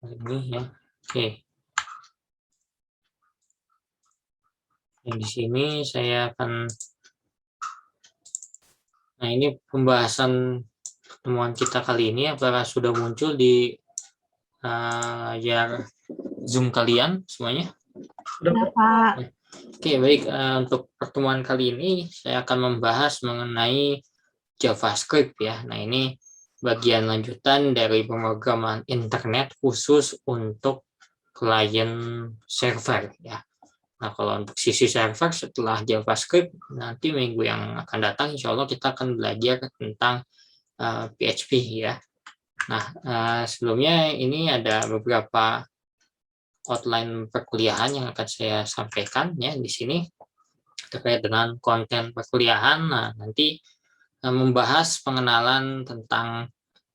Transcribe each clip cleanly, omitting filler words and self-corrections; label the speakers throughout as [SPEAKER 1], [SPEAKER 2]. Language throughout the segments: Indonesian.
[SPEAKER 1] Ini ya. Oke. Nah, di sini saya akan, nah ini pembahasan pertemuan kita kali ini apakah sudah muncul di layar Zoom kalian semuanya?
[SPEAKER 2] Sudah, Pak.
[SPEAKER 1] Oke, baik. Untuk pertemuan kali ini saya akan membahas mengenai JavaScript ya. Nah, ini bagian lanjutan dari pemrograman internet khusus untuk klien server ya. Nah, kalau untuk sisi server setelah JavaScript, nanti minggu yang akan datang insya Allah kita akan belajar tentang PHP ya. Nah, sebelumnya ini ada beberapa outline perkuliahan yang akan saya sampaikan ya di sini terkait dengan konten perkuliahan. Nah, nanti membahas pengenalan tentang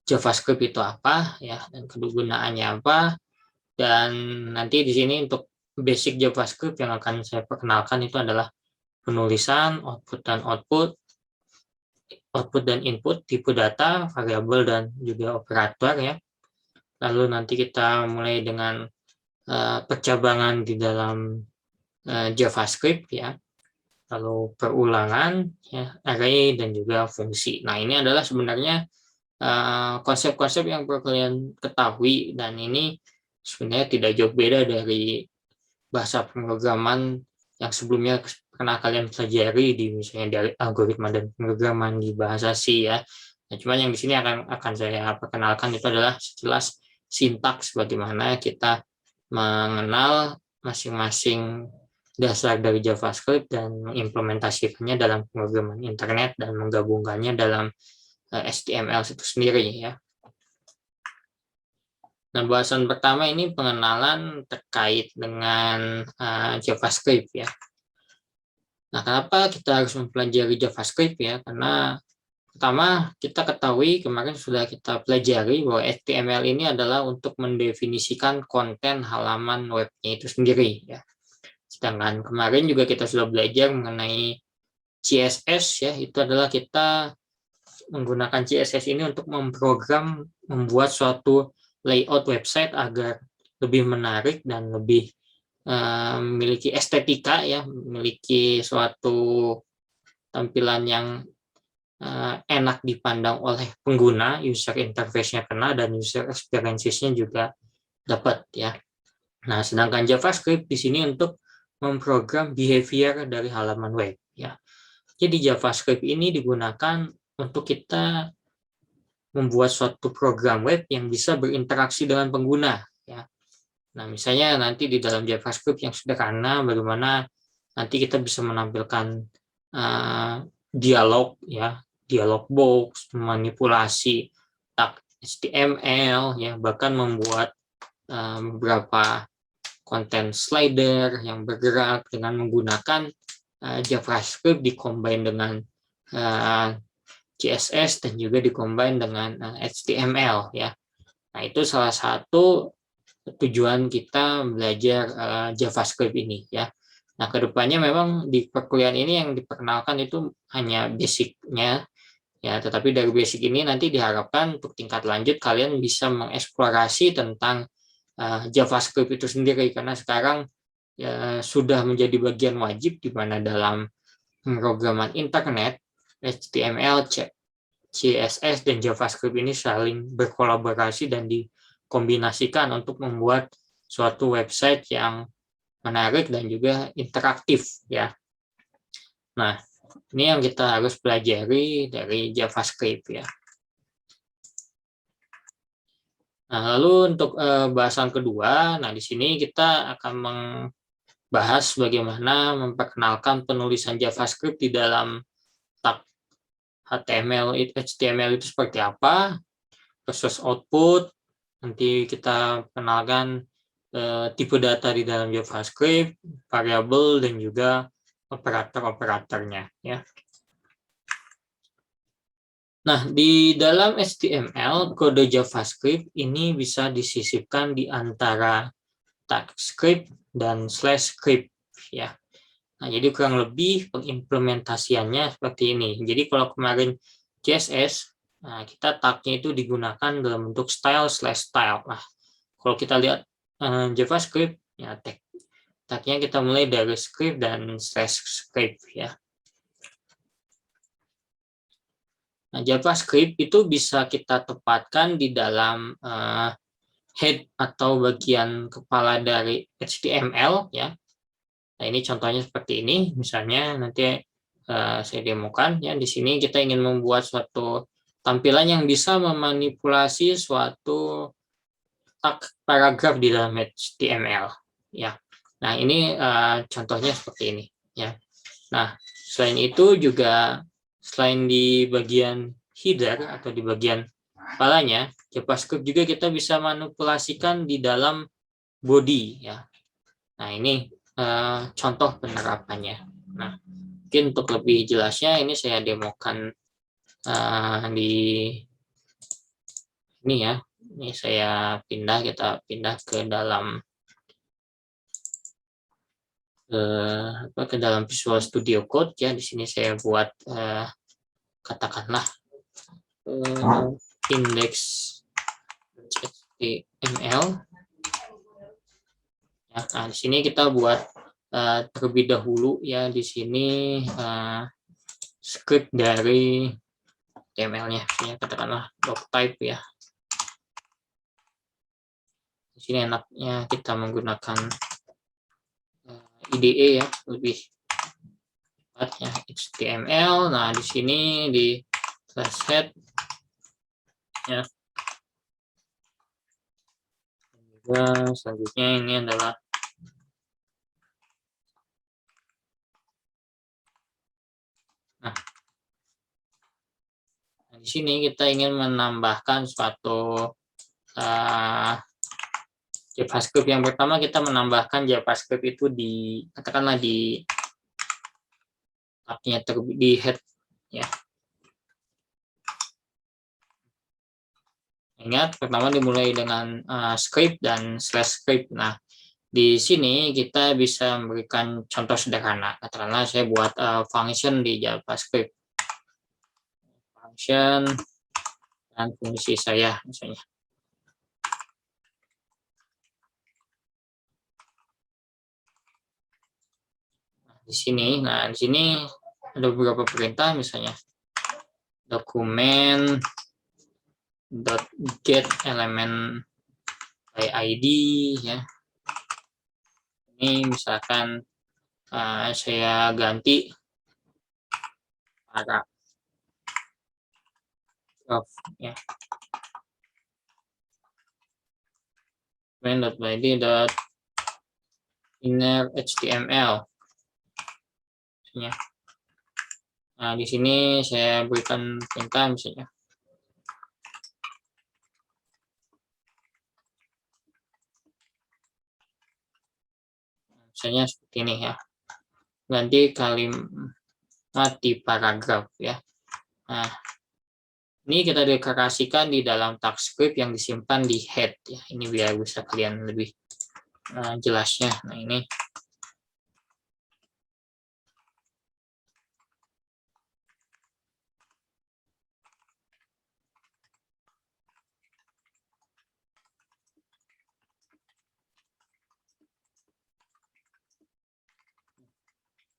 [SPEAKER 1] JavaScript itu apa ya dan kegunaannya apa, dan nanti di sini untuk basic JavaScript yang akan saya perkenalkan itu adalah penulisan, output dan input, tipe data, variabel dan juga operator ya. Lalu nanti kita mulai dengan percabangan di dalam JavaScript ya. Lalu perulangan ya, array dan juga fungsi. Nah, ini adalah sebenarnya konsep-konsep yang perlu kalian ketahui, dan ini sebenarnya tidak jauh beda dari bahasa pemrograman yang sebelumnya pernah kalian pelajari di misalnya dari algoritma dan pemrograman di bahasa C ya. Nah, cuman yang di sini akan saya perkenalkan itu adalah sekilas sintaks bagaimana kita mengenal masing-masing dasar dari JavaScript dan mengimplementasikannya dalam pemrograman internet dan menggabungkannya dalam HTML itu sendiri ya. Nah, bahasan pertama ini pengenalan terkait dengan JavaScript ya. Nah, kenapa kita harus mempelajari JavaScript ya? Karena pertama kita ketahui kemarin sudah kita pelajari bahwa HTML ini adalah untuk mendefinisikan konten halaman webnya itu sendiri ya. Sedangkan kemarin juga kita sudah belajar mengenai CSS ya, itu adalah kita menggunakan CSS ini untuk memprogram membuat suatu layout website agar lebih menarik dan lebih memiliki estetika ya, memiliki suatu tampilan yang enak dipandang oleh pengguna, user interface-nya kena dan user experience-nya juga dapat ya. Nah, sedangkan JavaScript di sini untuk memprogram behavior dari halaman web ya. Jadi JavaScript ini digunakan untuk kita membuat suatu program web yang bisa berinteraksi dengan pengguna ya. Nah, misalnya nanti di dalam JavaScript yang sederhana bagaimana nanti kita bisa menampilkan dialog ya, dialog box, manipulasi tag HTML ya, bahkan membuat beberapa konten slider yang bergerak dengan menggunakan JavaScript dikombin dengan CSS dan juga dikombin dengan HTML ya. Nah, itu salah satu tujuan kita belajar JavaScript ini ya. Nah, kedepannya memang di perkuliahan ini yang diperkenalkan itu hanya basicnya ya, tetapi dari basic ini nanti diharapkan untuk tingkat lanjut kalian bisa mengeksplorasi tentang JavaScript itu sendiri, karena sekarang ya, sudah menjadi bagian wajib di mana dalam pemrograman internet HTML, CSS dan JavaScript ini saling berkolaborasi dan dikombinasikan untuk membuat suatu website yang menarik dan juga interaktif ya. Nah, ini yang kita harus pelajari dari JavaScript ya. Nah, lalu untuk bahasan kedua, nah di sini kita akan membahas bagaimana memperkenalkan penulisan JavaScript di dalam tag HTML itu seperti apa, proses output, nanti kita kenalkan tipe data di dalam JavaScript, variabel dan juga operator-operatornya ya. Nah, di dalam HTML, kode JavaScript ini bisa disisipkan di antara tag script dan /script ya. Nah, jadi kurang lebih pengimplementasiannya seperti ini. Jadi kalau kemarin CSS, nah kita tagnya itu digunakan dalam bentuk style/style. Nah, Kalau kita lihat JavaScript, ya tagnya kita mulai dari script dan slash script ya. Nah, JavaScript itu bisa kita tempatkan di dalam head atau bagian kepala dari HTML ya. Nah, ini contohnya seperti ini. Misalnya nanti saya demokan ya. Di sini kita ingin membuat suatu tampilan yang bisa memanipulasi suatu tag paragraf di dalam HTML ya. Nah, ini contohnya seperti ini ya. Nah, selain itu juga selain di bagian header atau di bagian kepalanya, JavaScript juga kita bisa manipulasikan di dalam body ya. Nah, ini contoh penerapannya. Nah, mungkin untuk lebih jelasnya ini saya demokan di ini ya. Ini saya kita pindah ke dalam ke dalam Visual Studio Code ya. Di sini saya buat katakanlah index HTML. Ya, nah, di sini kita buat terlebih dahulu ya di sini script dari HTML-nya, katakanlah doctype ya. Di sini enaknya kita menggunakan IDE ya, lebih tepatnya HTML. Nah, di sini di slash head ya. Dan selanjutnya ini adalah di sini kita ingin menambahkan suatu JavaScript. Yang pertama kita menambahkan JavaScript itu di katakanlah di tabnya di head ya. Ingat pertama dimulai dengan script dan slash script. Nah, di sini kita bisa memberikan contoh sederhana. Katakanlah saya buat function di JavaScript. Function dan fungsi saya misalnya. Di sini ada beberapa perintah misalnya dokumen .get element by ID ya. Ini misalkan saya ganti paragraf ya. Document.id inner HTML ya. Nah, di sini saya berikan perintah misalnya seperti ini ya, ganti kalimat di paragraf ya. Nah, ini kita deklarasikan di dalam tag script yang disimpan di head ya. Ini biar bisa kalian lebih jelasnya. Nah, ini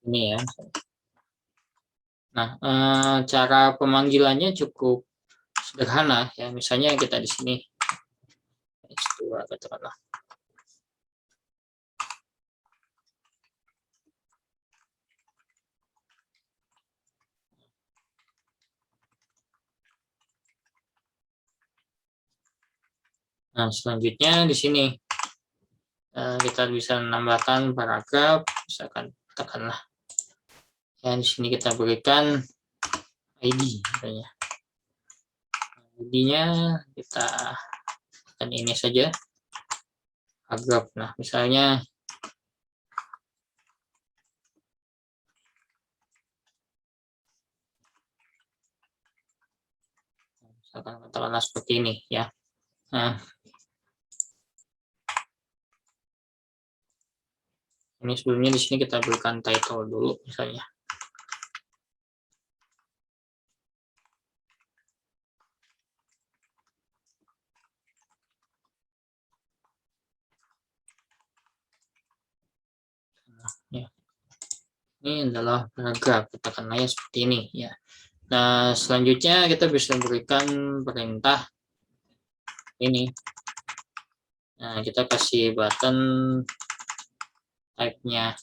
[SPEAKER 1] ya. Nah, cara pemanggilannya cukup sederhana ya. Misalnya kita di sini H2 katakanlah. Nah, selanjutnya di sini kita bisa menambahkan paragraf, misalkan katakanlah. Dan di sini kita berikan ID misalnya. ID-nya kita akan ini saja paragraf. Nah, misalnya katakanlah seperti ini ya. Nah, ini sebelumnya di sini kita berikan title dulu misalnya. Ini adalah paragraf, katakanlah ya seperti ini ya. Nah, selanjutnya kita bisa berikan perintah ini. Nah, kita kasih button type-nya.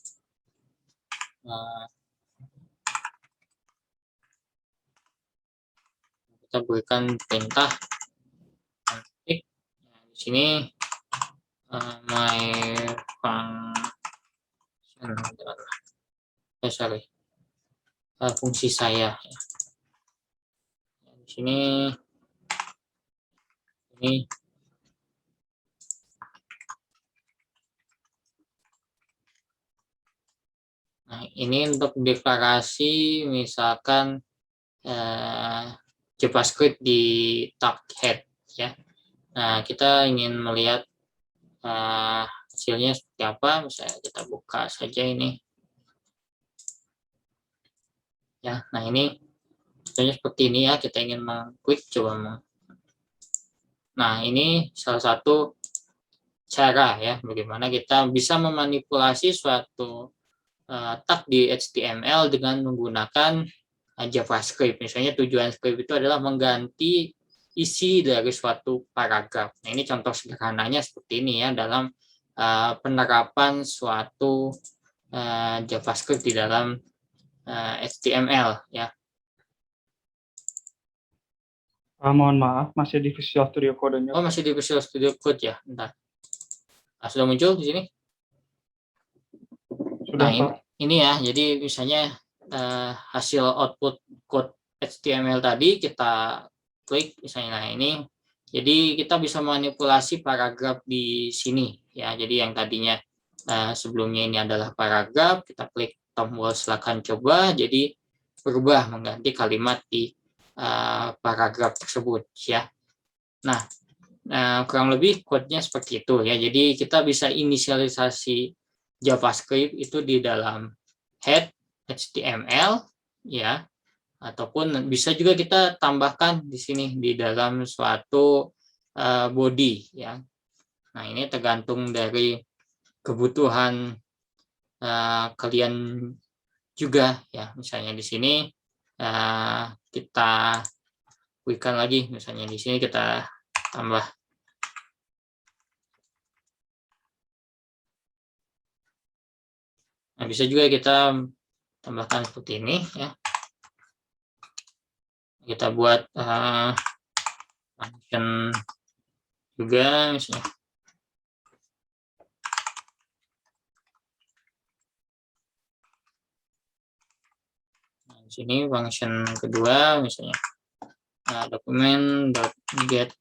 [SPEAKER 1] Nah, kita berikan perintah nanti. Nah, di sini my function, fungsi saya. Di sini ini nah, ini untuk deklarasi misalkan JavaScript di tag head ya. Nah, kita ingin melihat hasilnya seperti apa. Misalnya kita buka saja ini. Ya, nah ini contohnya seperti ini ya. Kita ingin mengklik coba. Nah, ini salah satu cara ya bagaimana kita bisa memanipulasi suatu tag di HTML dengan menggunakan JavaScript. Misalnya tujuan script itu adalah mengganti isi dari suatu paragraf. Nah, ini contoh sederhananya seperti ini ya dalam penerapan suatu JavaScript di dalam HTML ya.
[SPEAKER 2] Mohon maaf, masih di Visual Studio Code-nya.
[SPEAKER 1] Oh, masih di Visual Studio Code ya. Bentar. Sudah muncul di sini?
[SPEAKER 2] Sudah,
[SPEAKER 1] Nah,
[SPEAKER 2] Pak.
[SPEAKER 1] ini ya. Jadi misalnya hasil output code HTML tadi kita klik misalnya. Nah, ini jadi kita bisa manipulasi paragraf di sini ya. Jadi yang tadinya sebelumnya ini adalah paragraf, kita klik tombol silakan coba, jadi berubah mengganti kalimat di paragraf tersebut ya. Nah, kurang lebih code-nya seperti itu ya. Jadi kita bisa inisialisasi JavaScript itu di dalam head HTML ya, ataupun bisa juga kita tambahkan di sini di dalam suatu body ya. Nah, ini tergantung dari kebutuhan kalian juga ya. Misalnya di sini kita berikan lagi, misalnya di sini kita tambah. Nah, bisa juga kita tambahkan seperti ini ya. Kita buat function juga misalnya. Nah, di sini function kedua misalnya document.get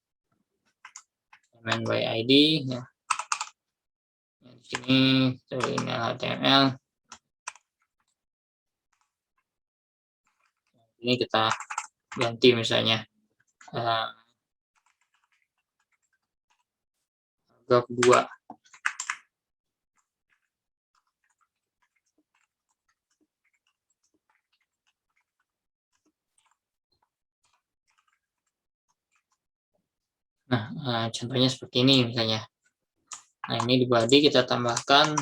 [SPEAKER 1] element by ID ya. Di sini ini HTML. Ini kita ganti misalnya paragraf 2. Nah, contohnya seperti ini misalnya. Nah, ini di body kita tambahkan.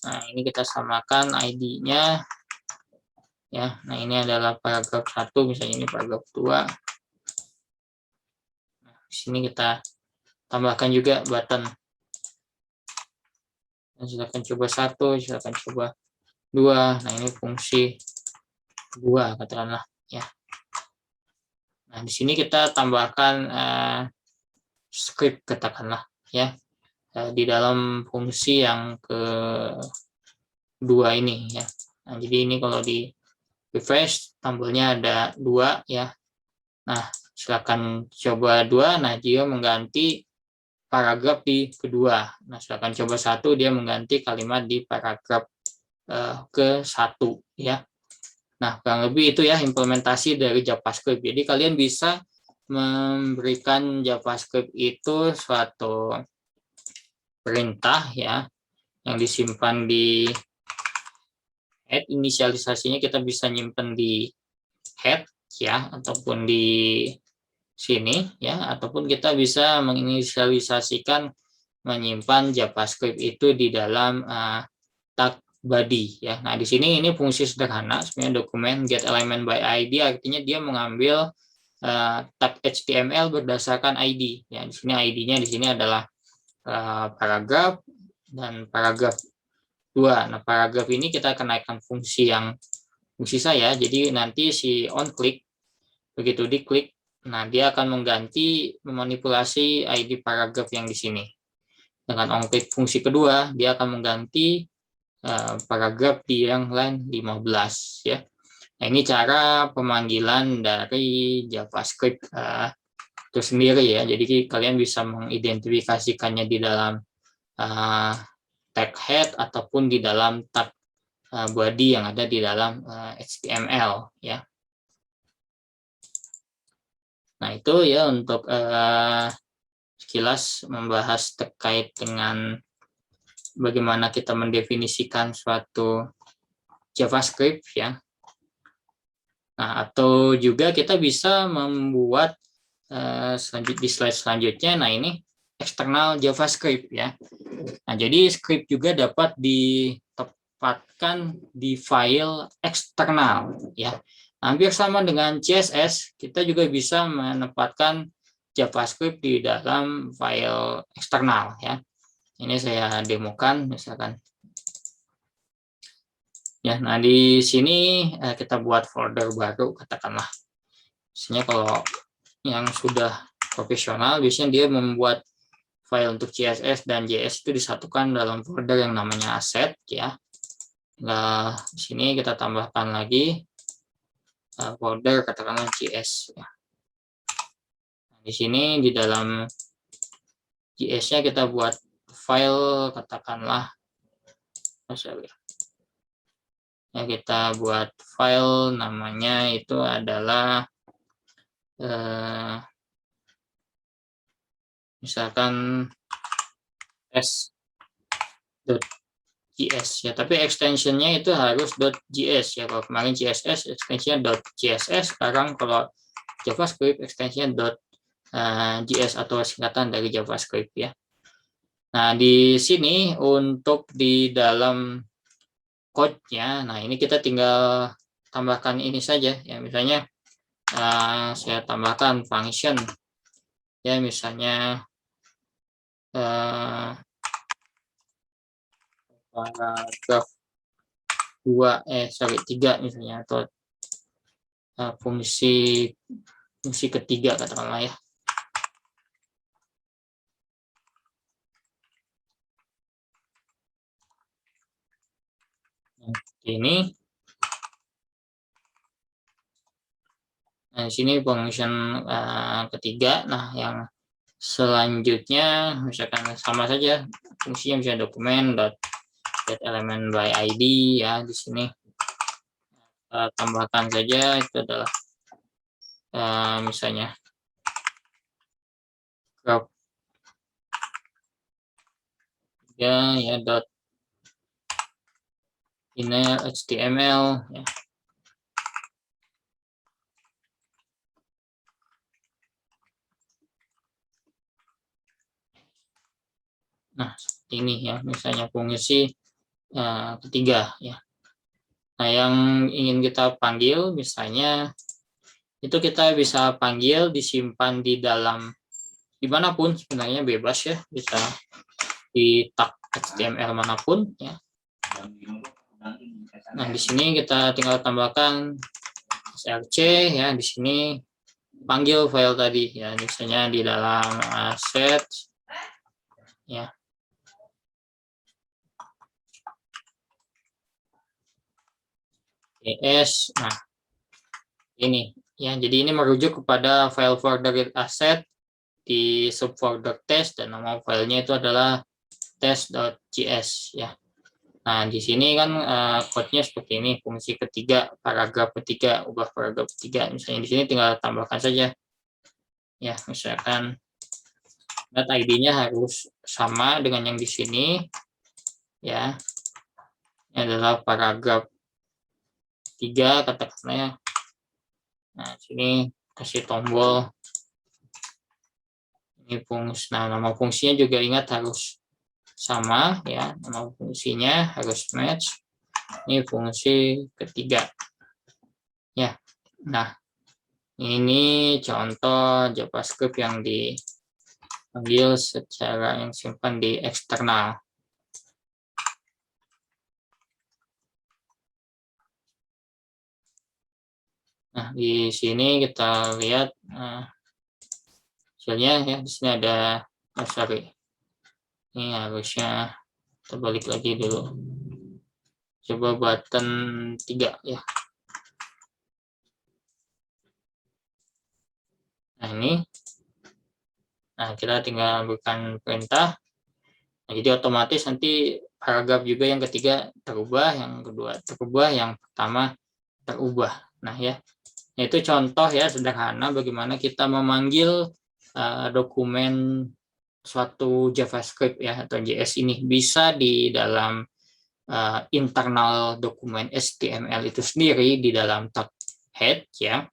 [SPEAKER 1] Nah, ini kita samakan ID-nya. Ya, nah ini adalah paragraf 1, misalnya ini paragraf 2. Nah, di sini kita tambahkan juga button. Nah, silakan coba 1, silakan coba 2. Nah, ini fungsi 2 katakanlah ya. Nah, di sini kita tambahkan script katakanlah ya. Di dalam fungsi yang kedua ini ya. Nah, jadi ini kalau di refresh tombolnya ada 2 ya. Nah, silakan coba 2. Nah, dia mengganti paragraf di kedua. Nah, silakan coba 1, dia mengganti kalimat di paragraf ke-1 ya. Nah, kurang lebih itu ya implementasi dari JavaScript. Jadi kalian bisa memberikan JavaScript itu suatu perintah ya yang disimpan di head. Inisialisasinya kita bisa nyimpen di head ya, ataupun di sini ya, ataupun kita bisa menginisialisasikan menyimpan JavaScript itu di dalam tag body ya. Nah, di sini ini fungsi sederhana sebenarnya dokumen get element by ID, artinya dia mengambil tag HTML berdasarkan ID ya. Di sini ID-nya di sini adalah paragraf dan paragraf 2. Nah, paragraf ini kita kenaikan fungsi saya. Jadi nanti si on click, begitu diklik, nah dia akan memanipulasi ID paragraf yang di sini. Dengan on click fungsi kedua, dia akan mengganti paragraf di yang line 15 ya. Nah, ini cara pemanggilan dari JavaScript itu sendiri ya. Jadi kalian bisa mengidentifikasikannya di dalam tag head ataupun di dalam tag body yang ada di dalam HTML ya. Nah, itu ya untuk sekilas membahas terkait dengan bagaimana kita mendefinisikan suatu JavaScript ya. Nah, atau juga kita bisa membuat di slide selanjutnya. Nah, ini eksternal JavaScript ya. Nah, jadi script juga dapat ditempatkan di file eksternal ya. Hampir sama dengan CSS, kita juga bisa menempatkan JavaScript di dalam file eksternal ya. Ini saya demokan misalkan. Ya, nah di sini kita buat folder baru katakanlah. Biasanya kalau yang sudah profesional biasanya dia membuat file untuk CSS dan JS itu disatukan dalam folder yang namanya asset ya. Nah, di sini kita tambahkan lagi folder katakanlah JS ya. Nah, di sini di dalam JS-nya kita buat file katakanlah ya, kita buat file namanya itu adalah misalkan test.js ya, tapi extensionnya itu harus .js ya. Kalau kemarin CSS extensionnya .css, sekarang kalau JavaScript extensionnya .js atau singkatan dari JavaScript ya. Nah, di sini untuk di dalam code-nya, nah ini kita tinggal tambahkan ini saja ya. Misalnya saya tambahkan function ya, misalnya paragraf 3 misalnya, atau fungsi ketiga katakanlah ya. Ini nah, di sini function ketiga. Nah, yang selanjutnya misalkan sama saja fungsinya, misalnya dokumen get element by ID ya. Di sini tambahkan saja itu adalah misalnya graph ya dot inner HTML ya. Nah, ini ya misalnya fungsi ketiga ya. Nah, yang ingin kita panggil misalnya itu kita bisa panggil disimpan di dalam dimanapun, sebenarnya bebas ya, bisa di tag HTML manapun ya. Nah, di sini kita tinggal tambahkan src ya, di sini panggil file tadi ya, misalnya di dalam asset ya. Nah ini ya, jadi ini merujuk kepada file folder asset di subfolder test dan nama filenya itu adalah test.js ya. Nah, di sini kan code-nya seperti ini, fungsi ketiga, paragraf ketiga, ubah paragraf ketiga. Misalnya di sini tinggal tambahkan saja. Ya, misalkan ID-nya harus sama dengan yang di sini. Ya. Ini adalah paragraf 3 katakanlah ya. Nah, sini kasih tombol. Ini fungsi. Nah, nama fungsinya juga ingat harus sama ya, nama fungsinya harus match. Ini fungsi ketiga. Ya. Nah, ini contoh JavaScript yang dipanggil secara yang simpan di eksternal. Nah, di sini kita lihat hasilnya ya. Di sini ada, sorry, ini harusnya terbalik lagi dulu. Coba button 3 ya. Nah, ini. Nah, kita tinggal berikan perintah. Nah, jadi otomatis nanti paragraf juga yang ketiga terubah, yang kedua terubah, yang pertama terubah. Nah, ya. Itu contoh ya sederhana bagaimana kita memanggil dokumen suatu JavaScript ya atau JS ini bisa di dalam internal dokumen HTML itu sendiri di dalam tab head ya,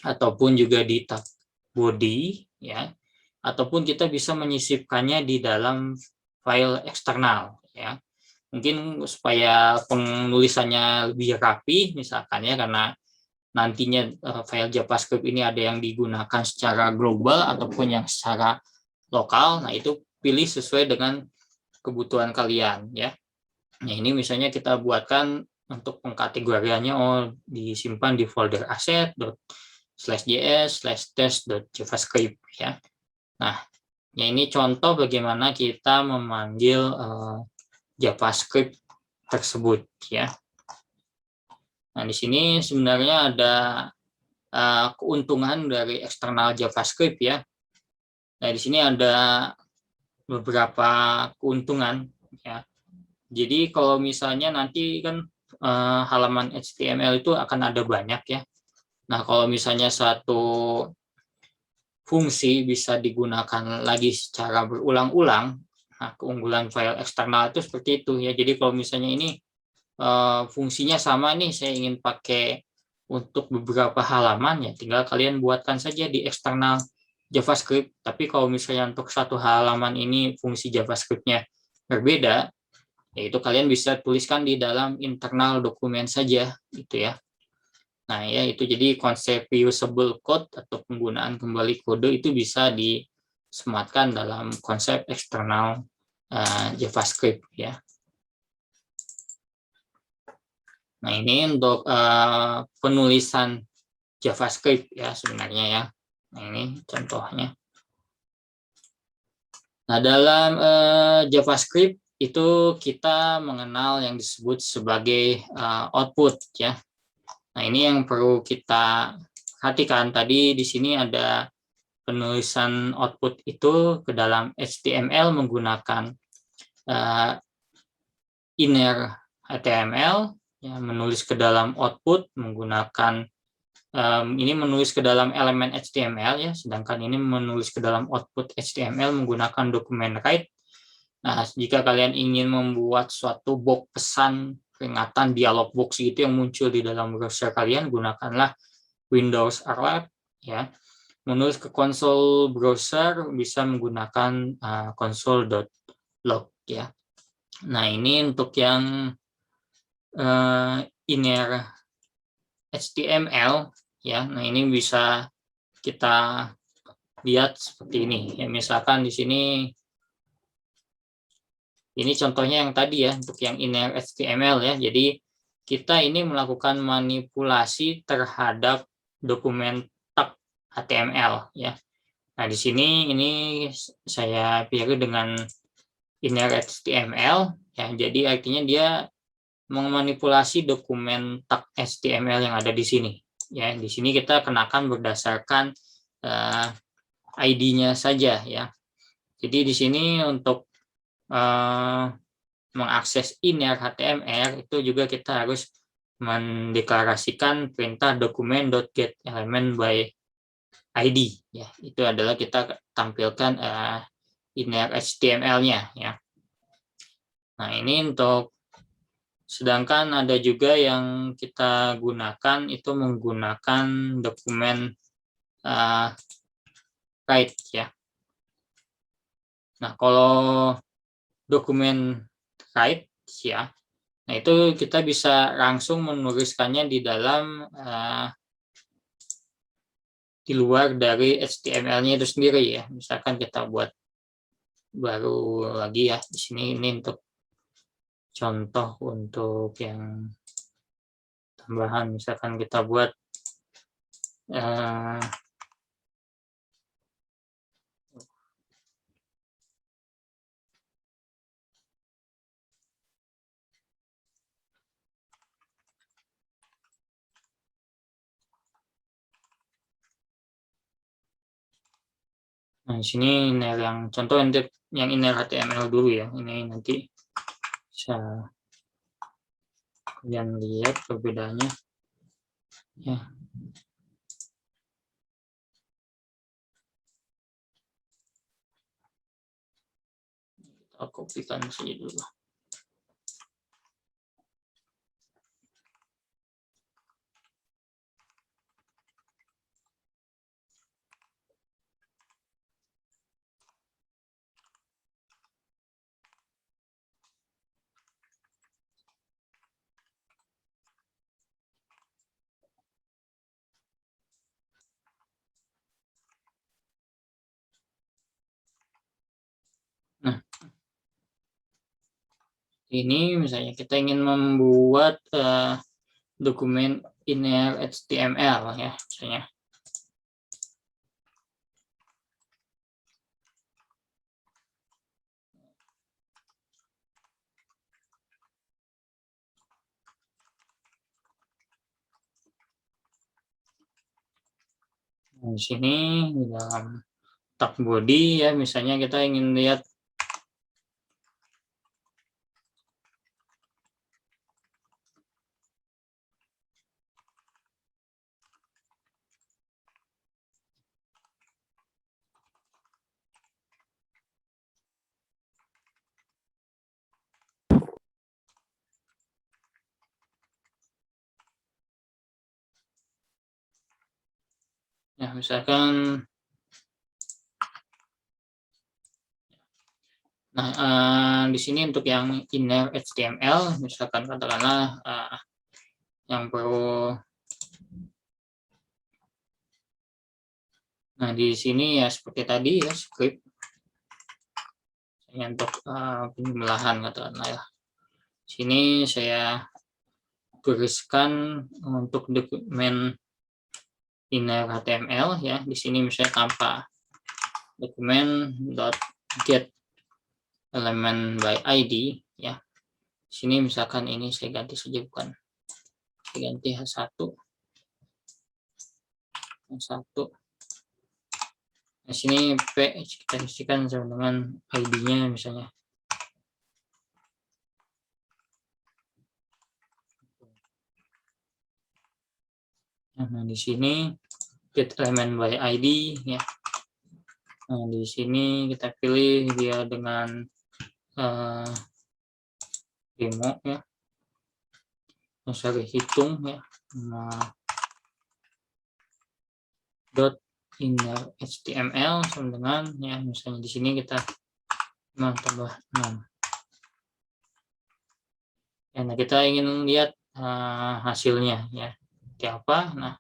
[SPEAKER 1] ataupun juga di tab body ya, ataupun kita bisa menyisipkannya di dalam file eksternal ya. Mungkin supaya penulisannya lebih rapi misalkan ya, karena nantinya file JavaScript ini ada yang digunakan secara global ataupun yang secara lokal. Nah, itu pilih sesuai dengan kebutuhan kalian ya. Nah, ini misalnya kita buatkan untuk pengkategoriannya disimpan di folder asset.js/test.javascript ya. Nah, ya ini contoh bagaimana kita memanggil JavaScript tersebut ya. Nah, di sini sebenarnya ada keuntungan dari eksternal JavaScript ya. Nah, di sini ada beberapa keuntungan ya. Jadi kalau misalnya nanti kan halaman HTML itu akan ada banyak ya. Nah, kalau misalnya satu fungsi bisa digunakan lagi secara berulang-ulang, nah keunggulan file eksternal itu seperti itu ya. Jadi kalau misalnya ini fungsinya sama nih, saya ingin pakai untuk beberapa halaman ya, tinggal kalian buatkan saja di eksternal JavaScript. Tapi kalau misalnya untuk satu halaman ini fungsi JavaScript-nya berbeda, yaitu kalian bisa tuliskan di dalam internal dokumen saja gitu ya. Nah, ya itu jadi konsep reusable code atau penggunaan kembali kode itu bisa disematkan dalam konsep eksternal JavaScript ya. Nah, ini untuk penulisan JavaScript ya sebenarnya ya. Nah, ini contohnya. Nah, dalam JavaScript itu kita mengenal yang disebut sebagai output ya. Nah, ini yang perlu kita perhatikan. Tadi di sini ada penulisan output itu ke dalam HTML menggunakan inner HTML, ya, menulis ke dalam output menggunakan ini menulis ke dalam elemen HTML ya, sedangkan ini menulis ke dalam output HTML menggunakan dokumen write. Nah, jika kalian ingin membuat suatu box pesan peringatan dialog box gitu yang muncul di dalam browser kalian, gunakanlah Windows Alert ya. Menulis ke konsol browser bisa menggunakan console.log ya. Nah, ini untuk yang inner HTML ya. Nah, ini bisa kita lihat seperti ini ya. Misalkan di sini ini contohnya yang tadi ya, untuk yang inner HTML ya. Jadi kita ini melakukan manipulasi terhadap dokumen tag HTML ya. Nah, di sini ini saya pilih dengan inner HTML ya. Jadi artinya dia memanipulasi dokumen tag HTML yang ada di sini. Ya, di sini kita kenakan berdasarkan ID-nya saja ya. Jadi di sini untuk mengakses inner HTML itu juga kita harus mendeklarasikan perintah document.getElement by ID ya. Itu adalah kita tampilkan inner HTML-nya ya. Nah, ini untuk, sedangkan ada juga yang kita gunakan itu menggunakan dokumen write ya. Nah, kalau dokumen write ya, nah Nah, itu kita bisa langsung menuliskannya di dalam di luar dari HTML-nya itu sendiri ya. Misalkan kita buat baru lagi ya di sini, ini untuk contoh untuk yang tambahan. Misalkan kita buat nah, di sini inner yang contoh untuk yang inner HTML dulu ya. Ini nanti bisa kalian lihat perbedaannya ya. Kita kopikan saja dulu. Nah, ini misalnya kita ingin membuat dokumen inner HTML ya, misalnya. Nah, di sini di dalam tag body ya, misalnya kita ingin lihat ya, misalkan di sini untuk yang inner HTML, misalkan katakanlah yang perlu. Nah, di sini ya seperti tadi ya, script untuk penjumlahan katakanlah ya. Sini saya tuliskan untuk dokumen inner HTML ya. Di sini misalnya tanpa dokumen.get element by ID ya. Di sini misalkan ini saya ganti saja, bukan, saya ganti H1. Di sini P kita isikan sama dengan ID-nya misalnya. Nah, di sini get element by ID ya. Nah, di sini kita pilih dia dengan demo ya. Saya hitung ya. Nah, dot inner HTML sama dengan ya, misalnya di sini kita tambah 6. Ya, nah kita ingin lihat hasilnya ya seperti apa. Nah,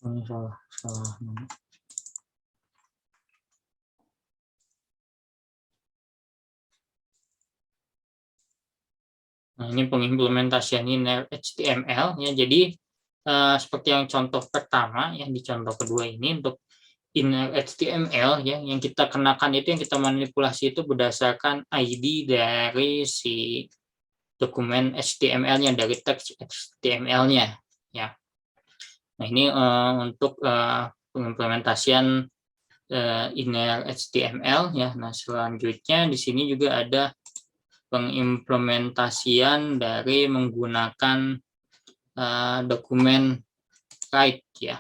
[SPEAKER 1] ini salah. Nah, ini pengimplementasian inner HTML ya. Jadi seperti yang contoh pertama, yang di contoh kedua ini untuk inner HTML ya, yang kita kenakan itu, yang kita manipulasi itu berdasarkan ID dari si dokumen HTML-nya, dari teks HTML-nya ya. Nah, ini untuk pengimplementasian inner HTML ya. Nah, selanjutnya di sini juga ada pengimplementasian dari menggunakan dokumen write ya.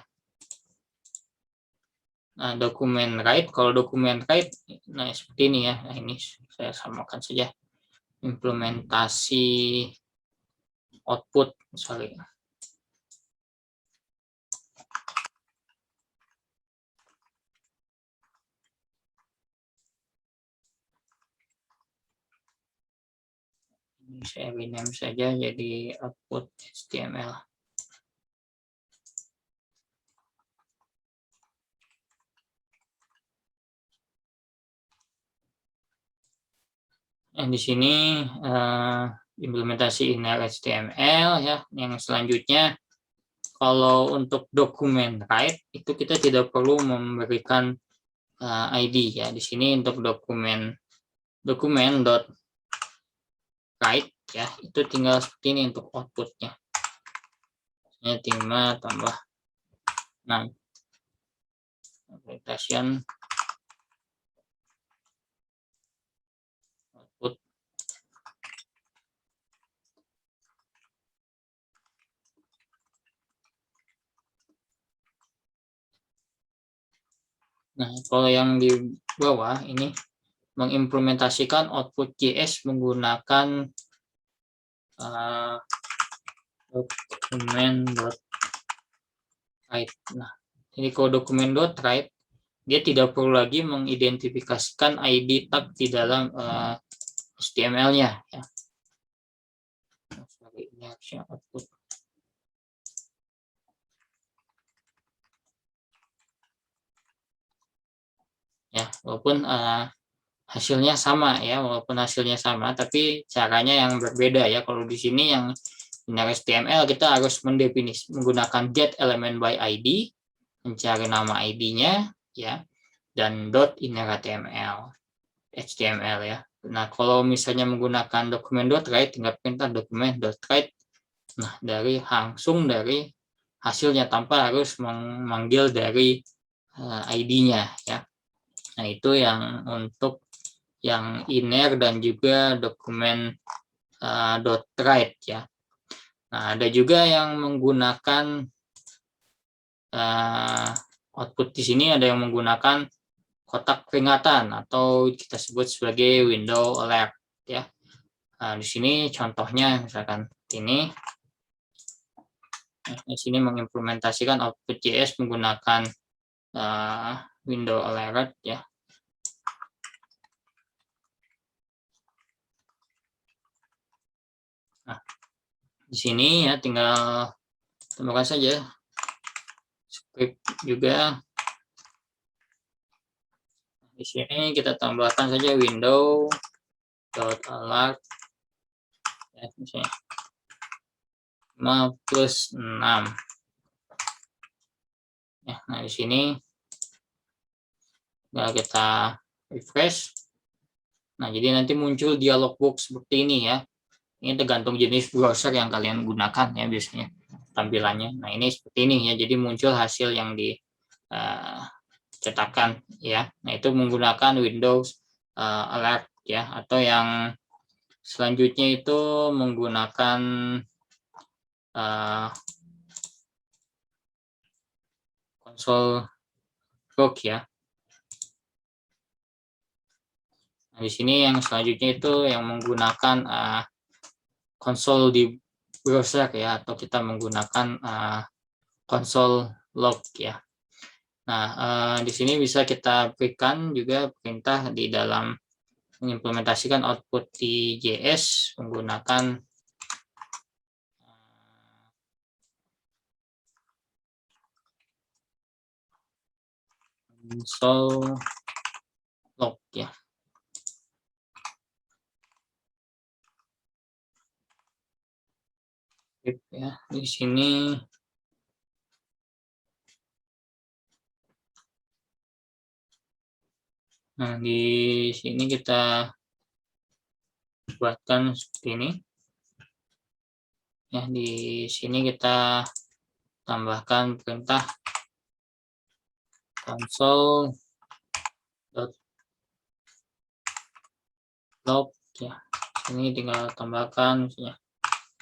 [SPEAKER 1] Nah, dokumen write, kalau dokumen write, nah seperti ini ya. Nah, ini saya samakan saja implementasi output, sorry. Ini saya rename saja jadi output HTML. Di sini implementasi inner HTML ya. Yang selanjutnya, kalau untuk dokumen write itu kita tidak perlu memberikan ID ya. Di sini untuk dokumen write ya, itu tinggal seperti ini untuk outputnya. Ini 5 tambah 6 application output. Nah, kalau yang di bawah ini mengimplementasikan output JS menggunakan dokumen.write. Nah, ini kalau dokumen.write dia tidak perlu lagi mengidentifikasikan ID tag di dalam HTML-nya ya. Ini action output. Ya, walaupun hasilnya sama ya, tapi caranya yang berbeda ya. Kalau di sini yang inner HTML kita harus mendefinisi menggunakan get element by ID, mencari nama ID-nya ya, dan dot inner HTML ya. Nah, kalau misalnya menggunakan dokumen.write, tinggal perintah dokumen.write. Nah, langsung dari hasilnya tanpa harus memanggil dari ID-nya ya. Nah, itu yang untuk yang inner dan juga dokumen .write ya. Nah, ada juga yang menggunakan output di sini, ada yang menggunakan kotak peringatan atau kita sebut sebagai window alert ya. Nah, di sini contohnya misalkan ini. Di sini mengimplementasikan output JS menggunakan window alert ya. Nah, di sini ya tinggal tambahkan saja script juga. Di sini kita tambahkan saja window.alert ya, misalnya 5 plus 6. Ya, nah di sini kita refresh. Nah, jadi nanti muncul dialog box seperti ini ya. Ini tergantung jenis browser yang kalian gunakan ya biasanya tampilannya. Nah, ini seperti ini ya. Jadi muncul hasil yang dicetakan ya. Nah, itu menggunakan Windows Alert ya, atau yang selanjutnya itu menggunakan console log ya. Nah, di sini yang selanjutnya itu yang menggunakan konsol di browser ya, atau kita menggunakan console log ya. Nah, di sini bisa kita berikan juga perintah di dalam mengimplementasikan output di JS menggunakan console log ya. Ya, di sini nah di sini kita buatkan seperti ini ya. Di sini kita tambahkan perintah console log ya. Ini tinggal tambahkan misalnya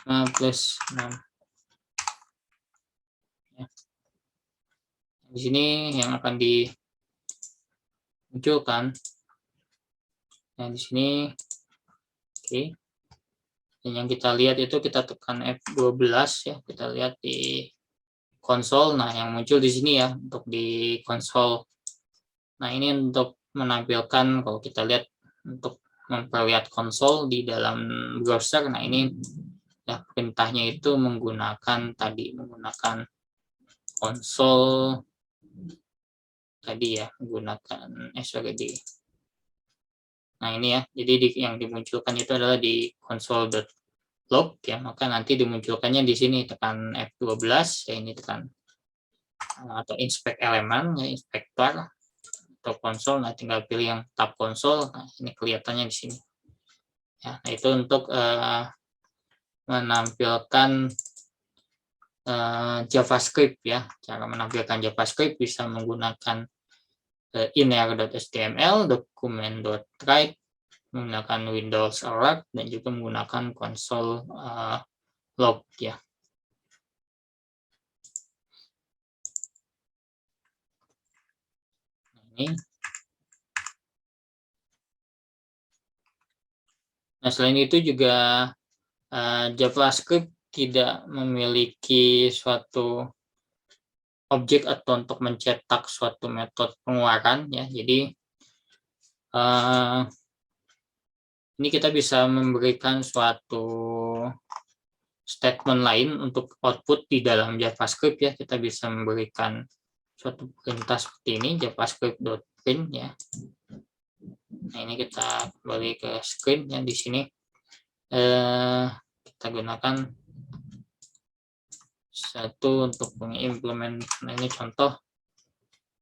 [SPEAKER 1] 5 plus 6 ya. Di sini yang akan muncul kan. Nah, di sini oke. Dan yang kita lihat itu kita tekan F12 ya, kita lihat di konsol. Nah, yang muncul di sini ya untuk di konsol. Nah, ini untuk menampilkan, kalau kita lihat untuk memperlihat konsol di dalam browser. Nah, ini ya perintahnya itu menggunakan konsol tadi ya, menggunakan nah ini ya, jadi yang dimunculkan itu adalah di console.log ya, maka nanti dimunculkannya di sini tekan F12 ya, ini tekan atau inspect elemen ya, inspektor atau konsol. Nah, tinggal pilih yang tab konsol. Nah, ini kelihatannya di sini ya. Nah, itu untuk menampilkan JavaScript ya. Cara menampilkan JavaScript bisa menggunakan inner.html, document.write, menggunakan Windows alert, dan juga menggunakan console log ya. Ini. Nah, selain itu juga JavaScript tidak memiliki suatu objek atau untuk mencetak suatu metode pengeluaran ya. Jadi ini kita bisa memberikan suatu statement lain untuk output di dalam JavaScript ya. Kita bisa memberikan suatu perintah seperti ini, javascript.print ya. Nah, ini kita kembali ke screen yang di sini. Kita gunakan satu untuk mengimplement. Nah, ini contoh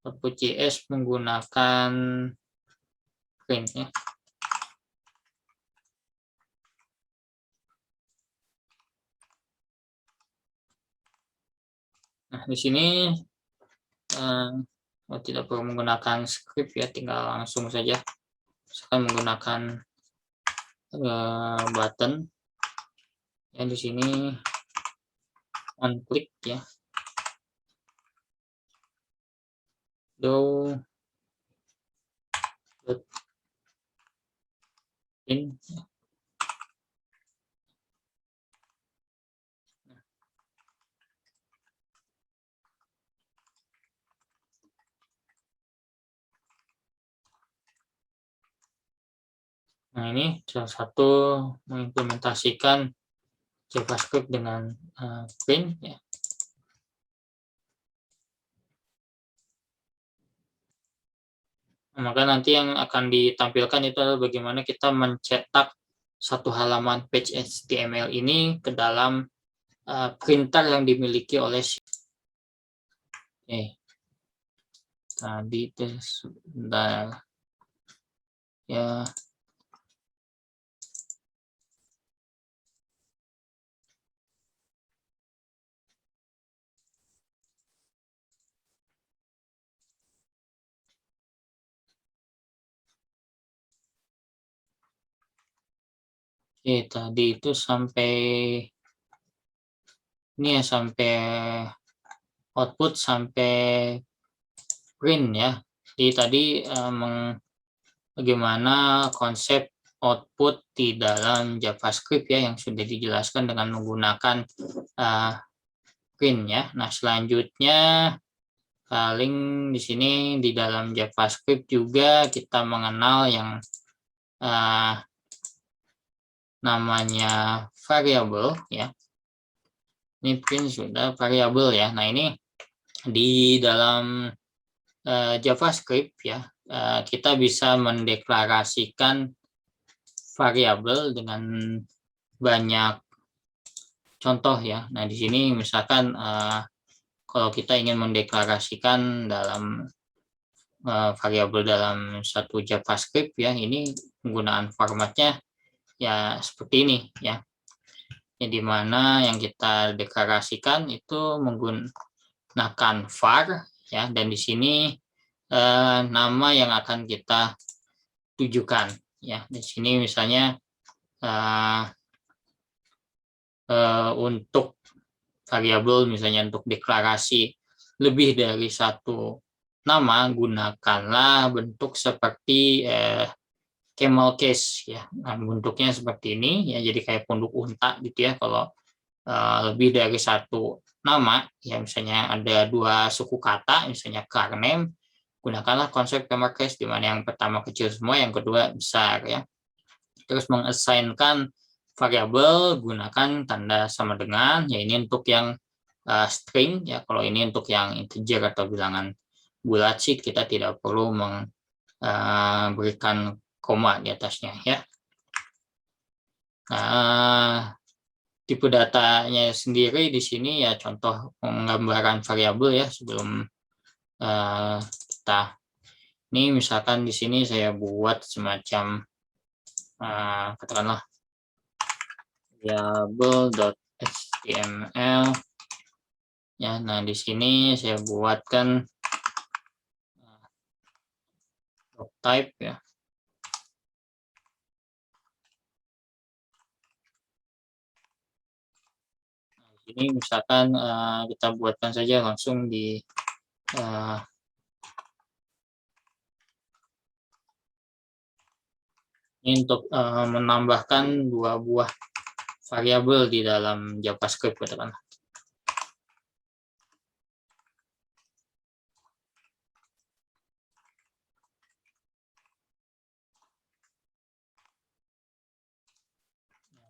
[SPEAKER 1] output.js menggunakan print ya. Nah, di sini tidak perlu menggunakan script ya, tinggal langsung saja. Misalkan menggunakan button yang di sini on click ya, do in. Nah, ini salah satu mengimplementasikan JavaScript dengan print ya. Nah, maka nanti yang akan ditampilkan itu adalah bagaimana kita mencetak satu halaman page HTML ini ke dalam printer yang dimiliki oleh tadi sebentar ya. Tadi itu sampai ini ya, sampai output sampai print ya. Jadi tadi bagaimana konsep output di dalam JavaScript ya, yang sudah dijelaskan dengan menggunakan print ya. Nah, selanjutnya paling di sini di dalam JavaScript juga kita mengenal yang namanya variabel ya. Ini print sudah variabel ya. Nah, ini di dalam JavaScript ya, kita bisa mendeklarasikan variabel dengan banyak contoh ya. Nah, di sini misalkan kalau kita ingin mendeklarasikan dalam variabel dalam satu JavaScript ya, ini penggunaan formatnya ya seperti ini ya. Yang dimana yang kita deklarasikan itu menggunakan var ya, dan di sini nama yang akan kita tujukan ya. Di sini misalnya untuk variabel misalnya untuk deklarasi lebih dari satu nama, gunakanlah bentuk seperti camel case ya. Nah, bentuknya seperti ini ya, jadi kayak punduk unta gitu ya. Kalau lebih dari satu nama ya, misalnya ada dua suku kata, misalnya car name, gunakanlah konsep camel case di mana yang pertama kecil semua, yang kedua besar ya. Terus mengassignkan variabel, gunakan tanda sama dengan, ya ini untuk yang string ya. Kalau ini untuk yang integer atau bilangan bulat sih kita tidak perlu memberikan koma di atasnya ya. Nah, tipe datanya sendiri di sini ya, contoh penggambaran variabel ya sebelum kita ini, misalkan di sini saya buat semacam katakanlah variable.html ya. Nah, di sini saya buatkan type ya. Nah, di sini misalkan kita buatkan saja langsung di ini untuk menambahkan dua buah variabel di dalam JavaScript katakanlah.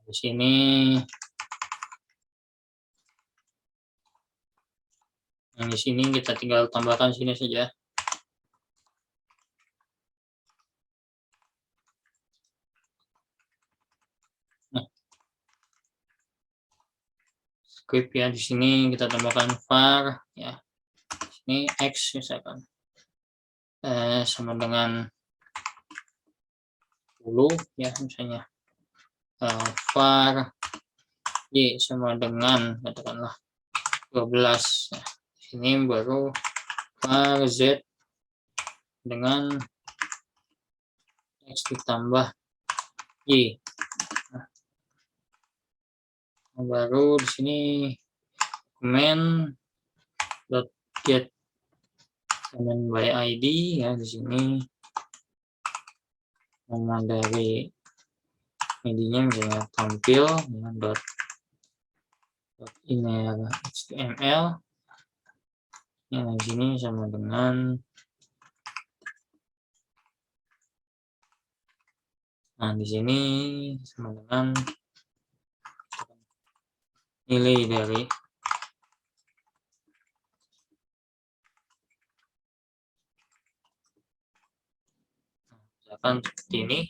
[SPEAKER 1] Di sini yang di sini kita tinggal tambahkan sini saja. Nah, script ya, di sini kita tambahkan var ya. Ini x misalkan sama dengan 10 ya, misalnya var y sama dengan katakanlah 12. Nah, ini baru var z dengan x ditambah y. Nah, baru di sini comment get comment by id ya. Di sini nama dari ID-nya misalnya tampil dengan email HTML. Yang di sini sama dengan, nah di sini sama dengan nilai dari misalkan seperti ini.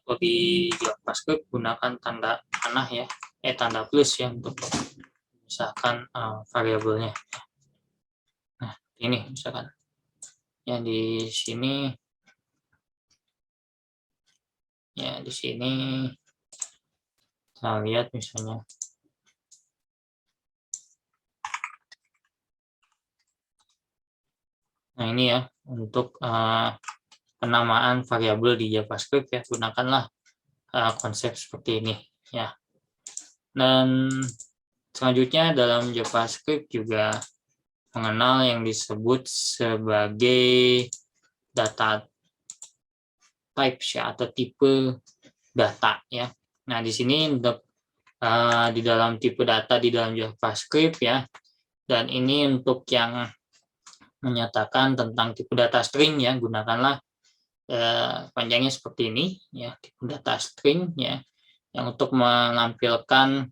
[SPEAKER 1] Kalau di JavaScript gunakan tanda panah ya, tanda plus ya untuk misalkan variabelnya. Nah, ini misalkan yang di sini ya, di sini kita lihat misalnya nah ini ya, untuk penamaan variabel di JavaScript ya, gunakanlah konsep seperti ini ya. Dan selanjutnya dalam JavaScript juga mengenal yang disebut sebagai data types ya, atau tipe data ya. Nah, di sini untuk di dalam tipe data di dalam JavaScript ya, dan ini untuk yang menyatakan tentang tipe data string ya, gunakanlah panjangnya seperti ini ya, tipe data string ya, yang untuk menampilkan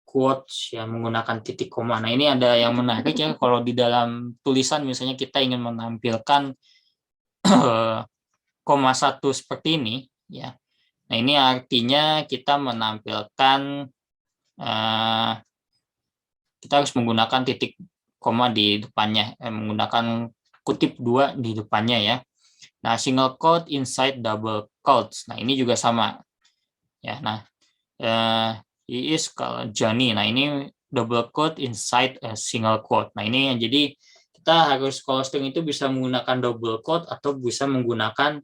[SPEAKER 1] quotes ya menggunakan titik koma. Nah, ini ada yang menarik ya, kalau di dalam tulisan misalnya kita ingin menampilkan koma satu seperti ini ya. Nah, ini artinya kita menampilkan kita harus menggunakan titik koma di depannya, menggunakan kutip 2 di depannya ya. Nah, single quote inside double quotes. Nah, ini juga sama ya. Nah, he is called Johnny. Nah, ini double quote inside a single quote. Nah, ini jadi kita harus, kalau string itu bisa menggunakan double quote atau bisa menggunakan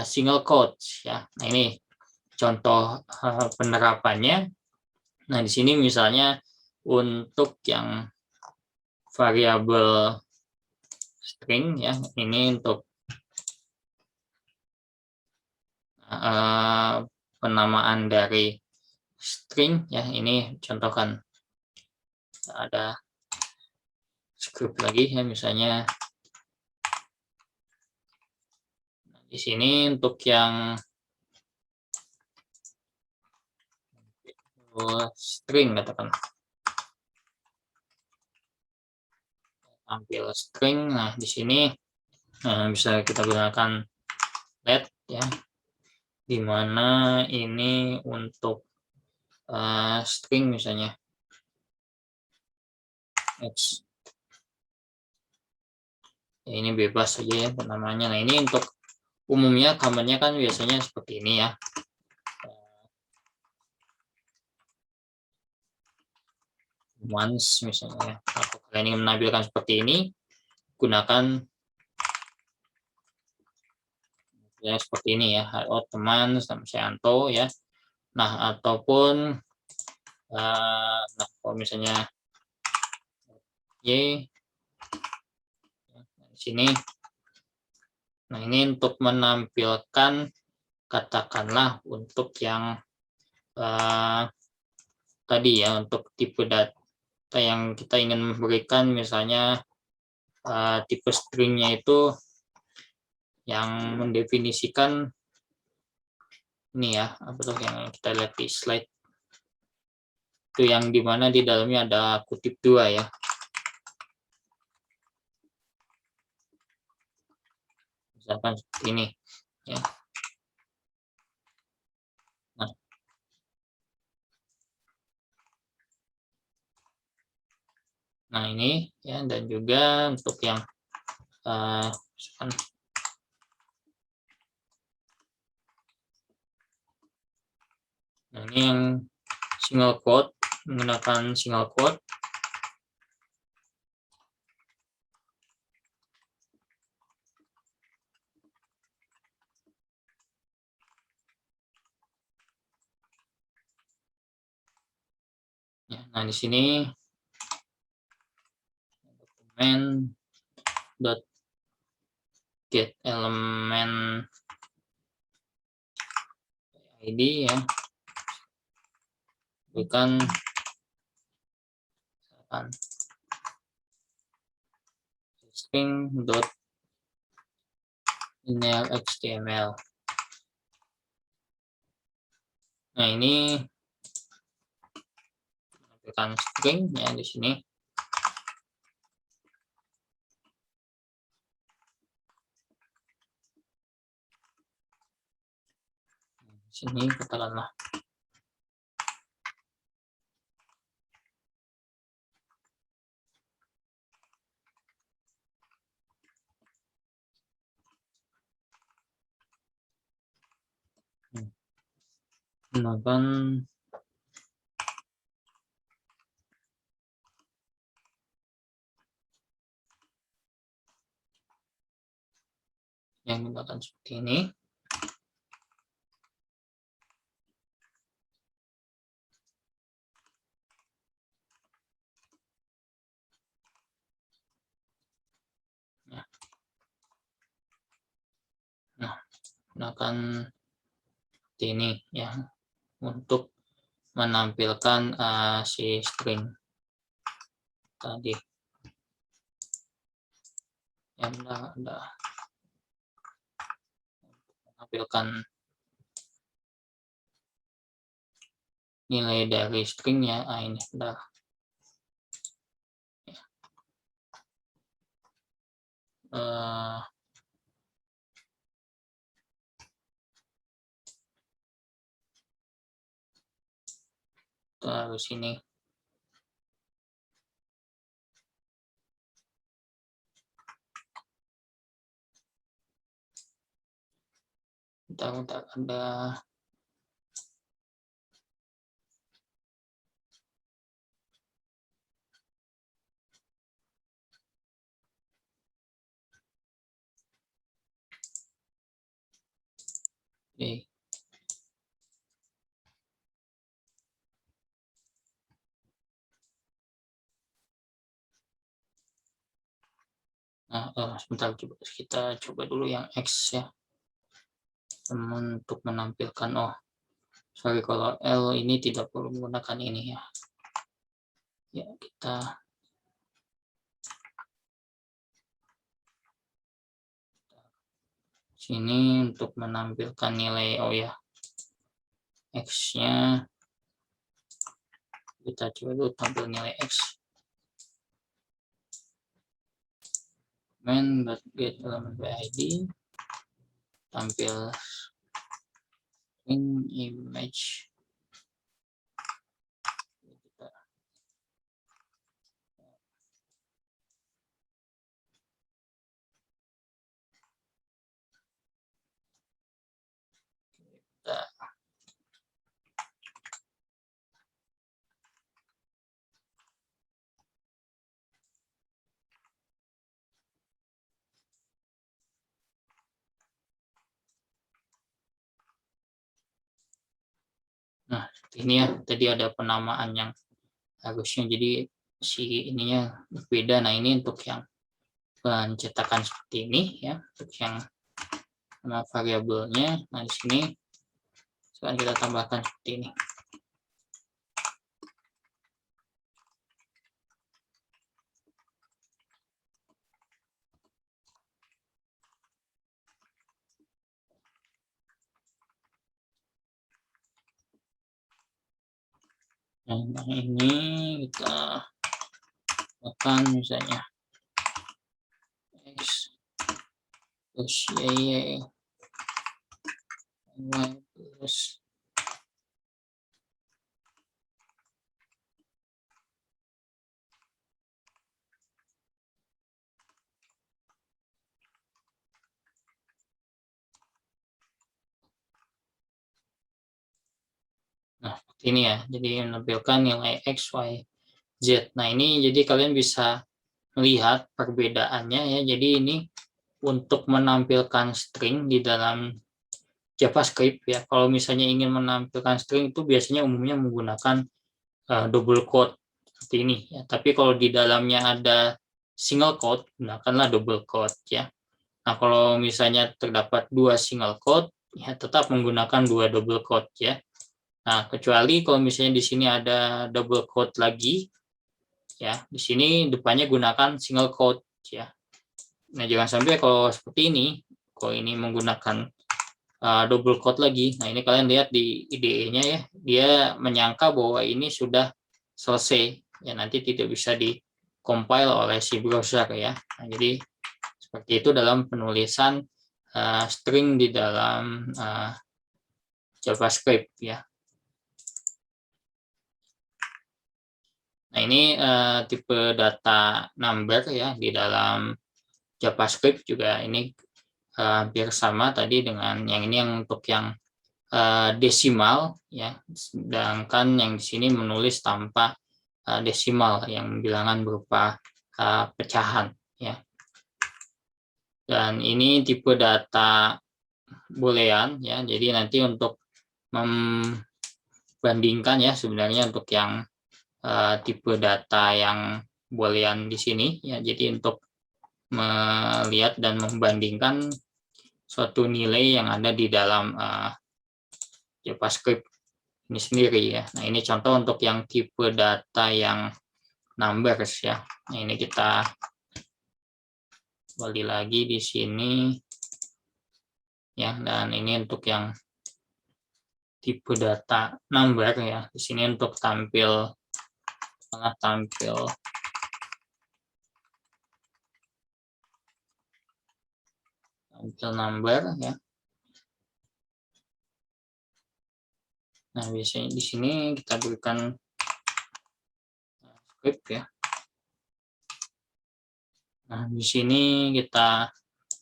[SPEAKER 1] single quotes ya. Nah, ini contoh penerapannya. Nah, di sini misalnya untuk yang variabel string ya. Ini untuk penamaan dari string ya. Ini contohkan ada script lagi ya, misalnya di sini untuk yang string katakan tampil string. Nah di sini bisa kita gunakan let ya, dimana ini untuk string misalnya X ya, ini bebas saja ya namanya. Nah ini untuk umumnya command-nya kan biasanya seperti ini ya, once misalnya. Kalau kalian ingin menampilkan seperti ini, gunakan ya seperti ini ya, teman sama Seanto ya. Nah ataupun nah kalau misalnya Y di sini, nah ini untuk menampilkan katakanlah untuk yang tadi ya, untuk tipe data yang kita ingin memberikan, misalnya tipe stringnya itu yang mendefinisikan ini ya, apa tuh yang kita lihat di slide itu, yang dimana di dalamnya ada kutip 2 ya, misalkan seperti ini ya. Nah ini ya, dan juga untuk yang misalkan, nah ini yang single quote, menggunakan single quote. Ya, nah di sini dokumen dot get element id ya, bukan string dot inner html. Nah ini menampilkan string ya di sini. Sini katakanlah gunakan yang menggunakan seperti ini. Nah, gunakan seperti ini ya, untuk menampilkan si string tadi yang ada menampilkan nilai dari stringnya. Ini sudah terus ini bentar ada Nah, sebentar, kita coba dulu yang X ya. Untuk menampilkan, sorry, kalau L ini tidak perlu menggunakan ini ya. Ya, kita sini untuk menampilkan nilai, ya, X-nya. Kita coba dulu tampil nilai X. Main.get element by ID, tampil in image. Nah, ini ya, tadi ada penamaan yang harusnya jadi si ininya berbeda. Nah, ini untuk yang pencetakan seperti ini ya, untuk yang variabelnya. Nah, di sini sekarang kita tambahkan seperti ini. Nah, ini kita akan misalnya X plus Y plus nah, seperti ini ya. Jadi menampilkan nilai X, Y, Z. Nah, ini jadi kalian bisa melihat perbedaannya ya. Jadi ini untuk menampilkan string di dalam JavaScript ya. Kalau misalnya ingin menampilkan string itu biasanya umumnya menggunakan double quote seperti ini ya. Tapi kalau di dalamnya ada single quote, gunakanlah double quote ya. Nah, kalau misalnya terdapat dua single quote, ya tetap menggunakan dua double quote ya. Nah, kecuali kalau misalnya di sini ada double quote lagi, ya, di sini depannya gunakan single quote ya. Nah, jangan sampai kalau seperti ini, kalau ini menggunakan double quote lagi. Nah, ini kalian lihat di IDE-nya ya, dia menyangka bahwa ini sudah selesai, ya nanti tidak bisa di-compile oleh si browser ya. Nah, jadi seperti itu dalam penulisan string di dalam JavaScript ya. Nah, ini tipe data number ya di dalam JavaScript juga ini hampir sama tadi dengan yang ini, yang untuk yang desimal ya, sedangkan yang di sini menulis tanpa desimal, yang bilangan berupa pecahan ya. Dan ini tipe data boolean ya, jadi nanti untuk membandingkan ya, sebenarnya untuk yang tipe data yang boolean di sini ya, jadi untuk melihat dan membandingkan suatu nilai yang ada di dalam JavaScript ini sendiri ya. Nah, ini contoh untuk yang tipe data yang numbers ya. Nah, ini kita kembali lagi di sini ya, dan ini untuk yang tipe data number ya. Di sini untuk tampil number ya. Nah, biasanya di sini kita berikan script ya. Nah, di sini kita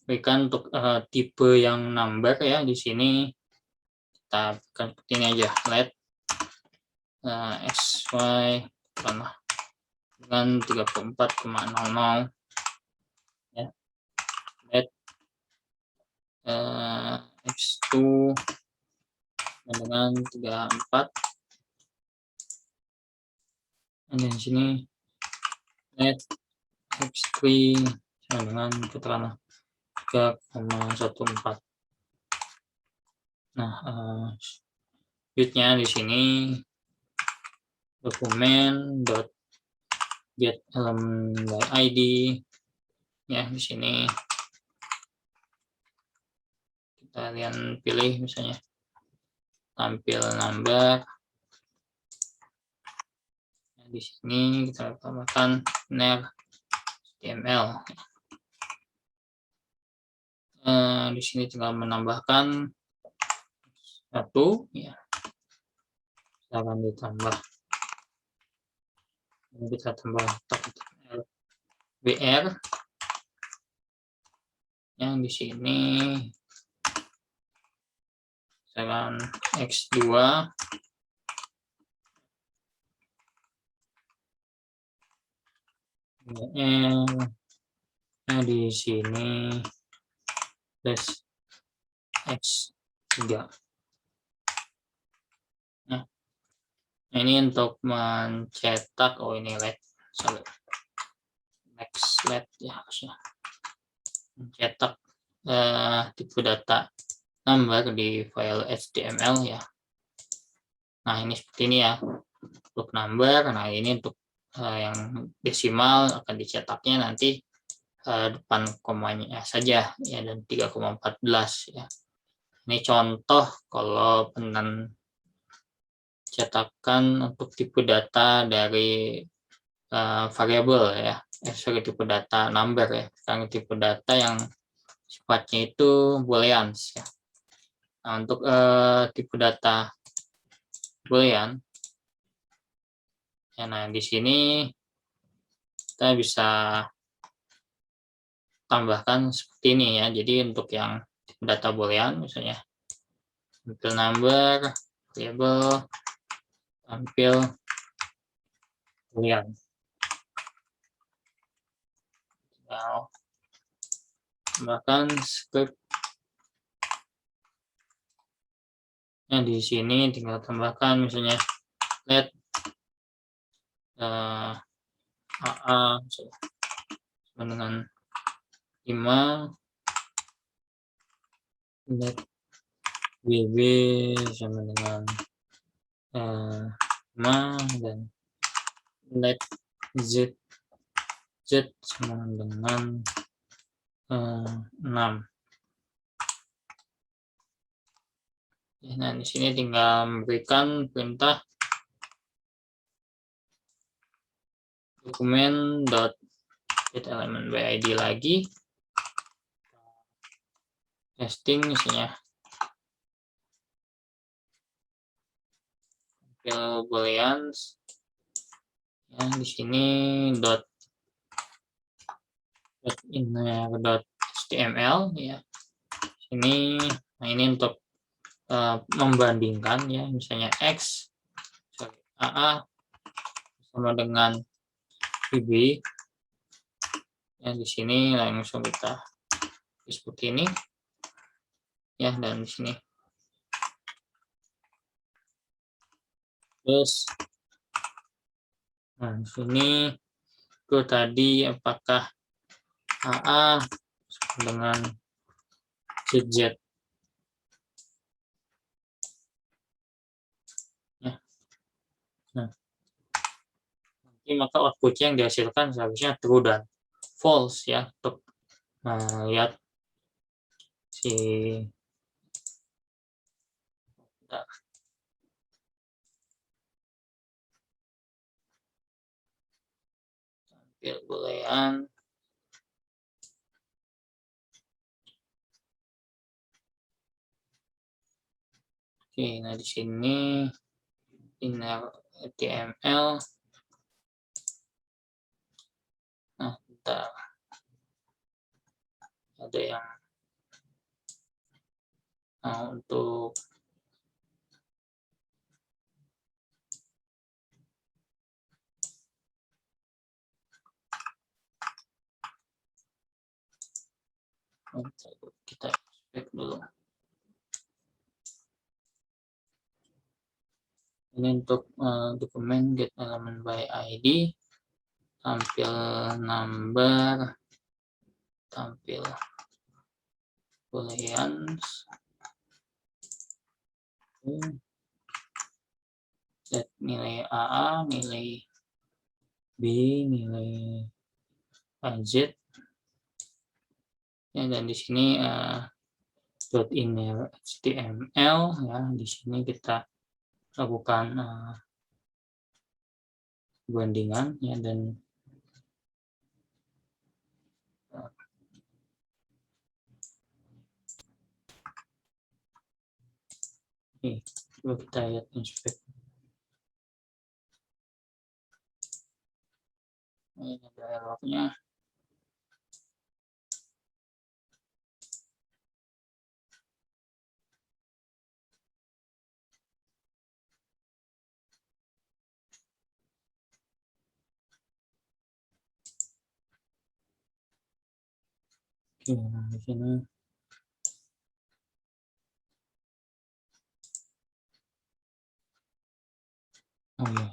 [SPEAKER 1] berikan untuk tipe yang number ya. Di sini kita berikan seperti ini aja, let xy dengan 34,00 ya, let x2 dengan 34, dan di sini let x3 dengan keterangan 3,14. Nah, nya di sini dokumen get element by ID ya. Di sini kita pilih misalnya tampil number. Nah, di sini kita tambahkan ner HTML. Di sini tinggal menambahkan satu ya, akan ditambah. Ini kita tambah br yang di sini misalkan x2 nah di sini plus x3. Nah, ini untuk mencetak, ini next ya harusnya mencetak tipe data number di file HTML ya. Nah, ini seperti ini ya untuk number. Nah, ini untuk yang desimal akan dicetaknya nanti depan komanya saja ya, dan 3,14 ya. Ini contoh kalau cetakan untuk tipe data dari variabel ya, tipe data number ya, sekarang tipe data yang sifatnya itu booleans ya. Nah, untuk tipe data boolean ya, nah di sini kita bisa tambahkan seperti ini ya. Jadi untuk yang tipe data boolean misalnya tampil number variable tampil boolean. Now, tambahkan script. Nah, di sini tinggal tambahkan misalnya let AA sama dengan 5, let BB sama dengan 5, dan let Z sama dengan 6. Nah, di sini tinggal memberikan perintah dokumen get element by ID lagi, testing misalnya booleans ya. Di sini .html ya. Ini untuk membandingkan ya, misalnya x AA sama dengan BB ya. Di sini langsung kita seperti ini ya, dan di sini terus. Nah, di sini itu tadi apakah AA dengan ZZ ya. Nah, nanti maka outputnya yang dihasilkan seharusnya true dan false ya, untuk lihat si tampil boolean. Oke, nah di sini inner HTML. Nah, kita ada yang untuk kita cek dulu. Ini untuk dokumen get element by ID, tampil number tampil booleans set nilai AA, nilai B, nilai Z ya, dan di sini .inner HTML ya, di sini kita lakukan bandingan ya, dan ini coba kita lihat inspect. Ini ada errornya. Oke, nah di sini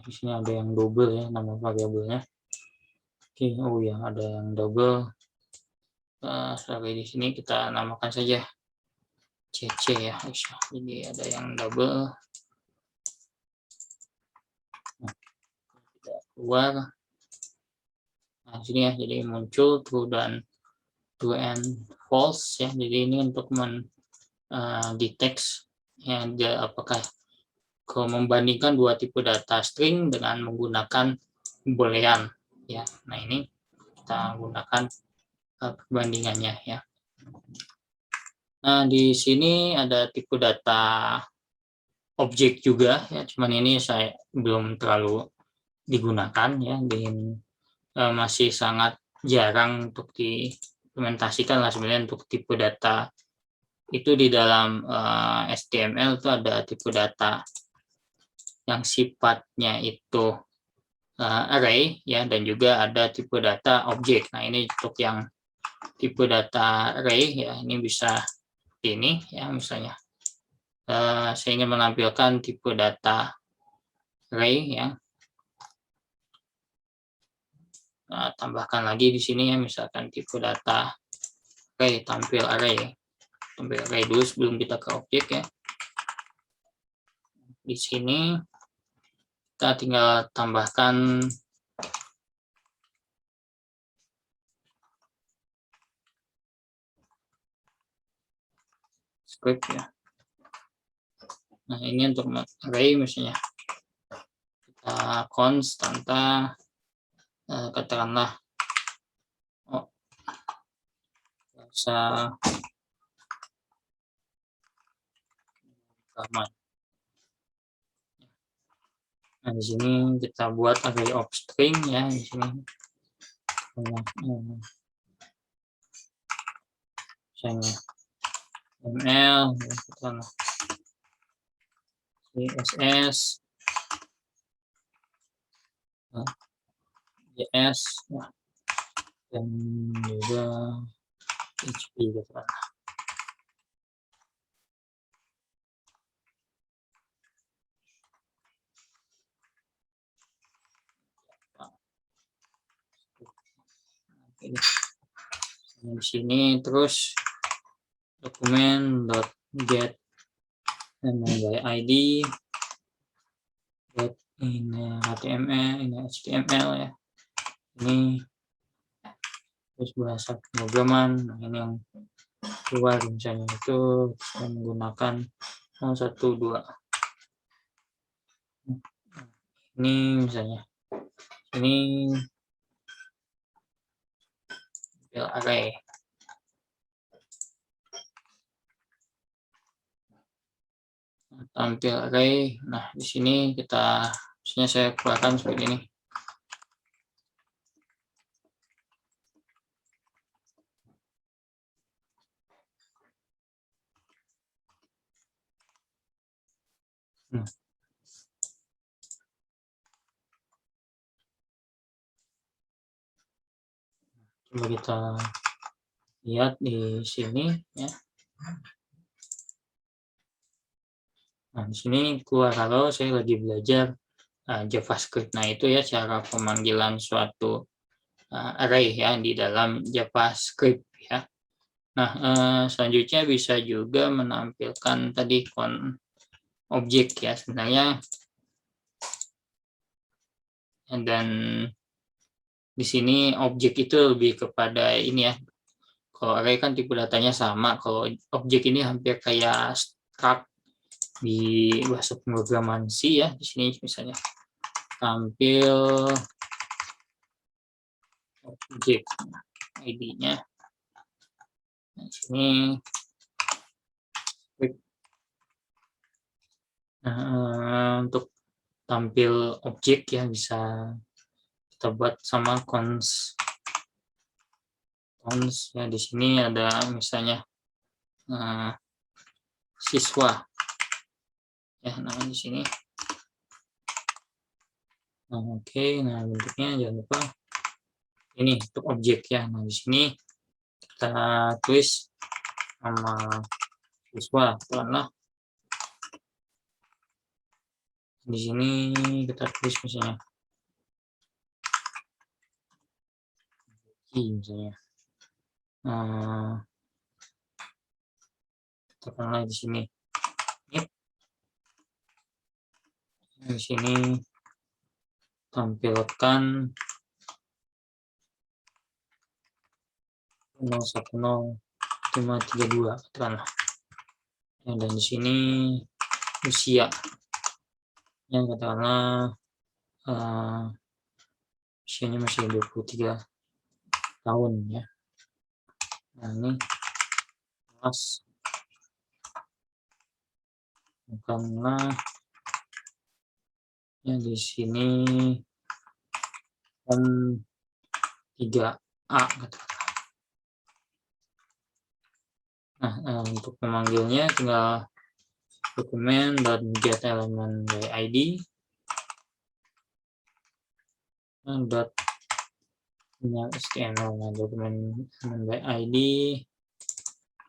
[SPEAKER 1] di sini ada yang double ya nama variabelnya. Oke, ya ada yang double. Sebagai di sini kita namakan saja CC ya. Jadi ada yang double. Nah, tidak keluar. Nah, sini ya, jadi muncul true dan true and false ya. Jadi ini untuk detect ya, apakah kalau membandingkan dua tipe data string dengan menggunakan boolean ya. Nah, ini kita gunakan perbandingannya ya. Nah, di sini ada tipe data objek juga ya, cuman ini saya belum terlalu digunakan ya, masih sangat jarang untuk diimplementasikan lah sebenarnya untuk tipe data itu di dalam HTML itu ada tipe data yang sifatnya itu array ya, dan juga ada tipe data objek. Nah, ini untuk yang tipe data array ya, ini bisa ini ya, misalnya saya ingin menampilkan tipe data array ya. Tambahkan lagi di sini ya, misalkan tipe data array, tampil array dulu sebelum kita ke objek ya. Di sini kita tinggal tambahkan script ya. Nah, ini untuk array misalnya kita konstanta katakanlah bahasa gaman. Nah, di sini kita buat array of string ya, di sini misalnya ml css js dan juga php gitu kan. Di sini terus dokumen.get by id ini HTML, ini HTML ya, ini terus bahasa pemrograman. Nah, ini yang keluar misalnya itu kita menggunakan 1.2. Ini misalnya ini array. Tampil array. Nah, di sini kita misalnya saya keluarkan seperti ini. Coba kita lihat di sini ya. Nah, di sini keluar kalau saya lagi belajar JavaScript. Nah, itu ya cara pemanggilan suatu array ya di dalam JavaScript ya. Nah, selanjutnya bisa juga menampilkan tadi objek ya sebenarnya. Dan di sini objek itu lebih kepada ini ya. Kalau array kan tipe datanya sama, kalau objek ini hampir kayak struct di bahasa pemrograman C ya. Di sini misalnya tampil objek ID-nya. Nah, sini untuk tampil objek ya bisa kita buat sama cons ya. Di sini ada misalnya siswa ya namanya di sini. Nah, oke, nah bentuknya jangan lupa ini untuk objek ya. Nah, di sini kita tulis nama siswa karena di sini kita tulis misalnya misalnya. Katakanlah di sini. Di sini tampilkan 010532 katakanlah. Dan di sini usia yang katakanlah usianya masih 23 tahun ya. Nah, ini kelas karena ya di sini 3A katakanlah. Nah, untuk memanggilnya tinggal dokumen .get element by ID dot HTML. Nah, dokumen element by ID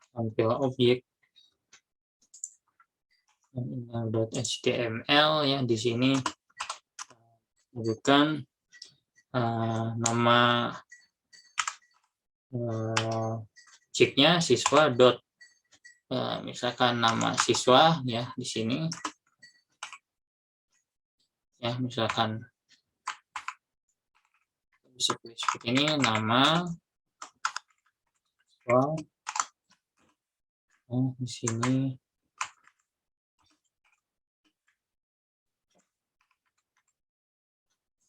[SPEAKER 1] tampil objek .html ya. Di sini bukan nama objeknya siswa dot misalkan nama siswa ya di sini ya, misalkan bisa tulis seperti ini nama siswa. Di sini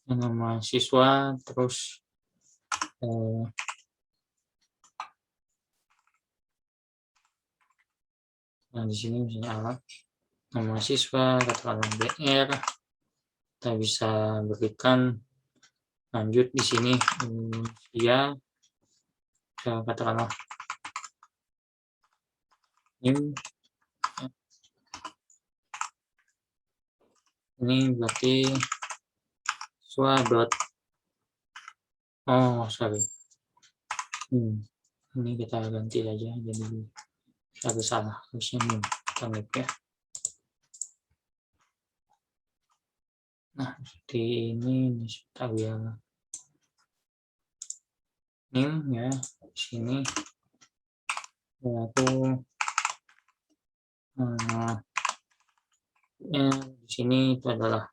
[SPEAKER 1] nama siswa terus nah di sini misalnya alat nama siswa katakanlah BR. Kita bisa berikan lanjut di sini usia katakanlah ini berarti siswa dot ini kita ganti aja jadi satu salah harusnya ya. Nah, seperti ini kita biar ya di sini yaitu di sini itu adalah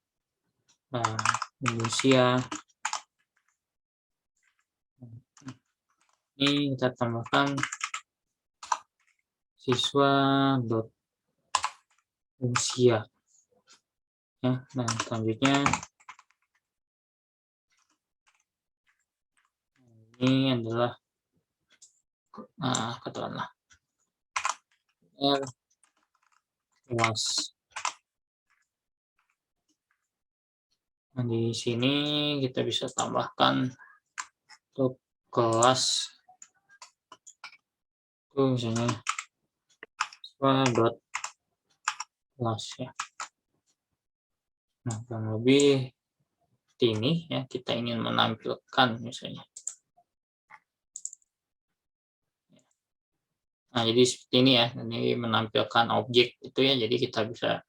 [SPEAKER 1] usia. Ini kita tambahkan siswa dot usia ya. Nah, selanjutnya ini adalah katakanlah kelas. Nah, di sini kita bisa tambahkan untuk kelas itu misalnya siswa dot kelas ya. Nah, kurang lebih ini ya, kita ingin menampilkan misalnya. Nah, jadi seperti ini ya, ini menampilkan objek itu ya, jadi kita bisa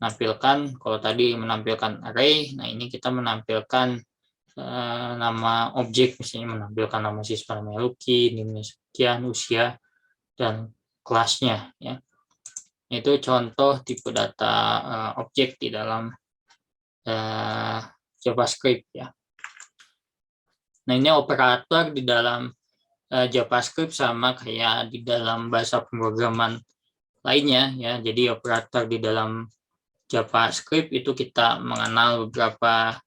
[SPEAKER 1] menampilkan, kalau tadi menampilkan array, nah ini kita menampilkan nama objek, misalnya menampilkan nama siswa namanya Lucky, namanya sekian, usia, dan kelasnya ya. Itu contoh tipe data objek di dalam JavaScript ya. Nah, ini operator di dalam JavaScript sama kayak di dalam bahasa pemrograman lainnya ya. Jadi operator di dalam JavaScript itu kita mengenal beberapa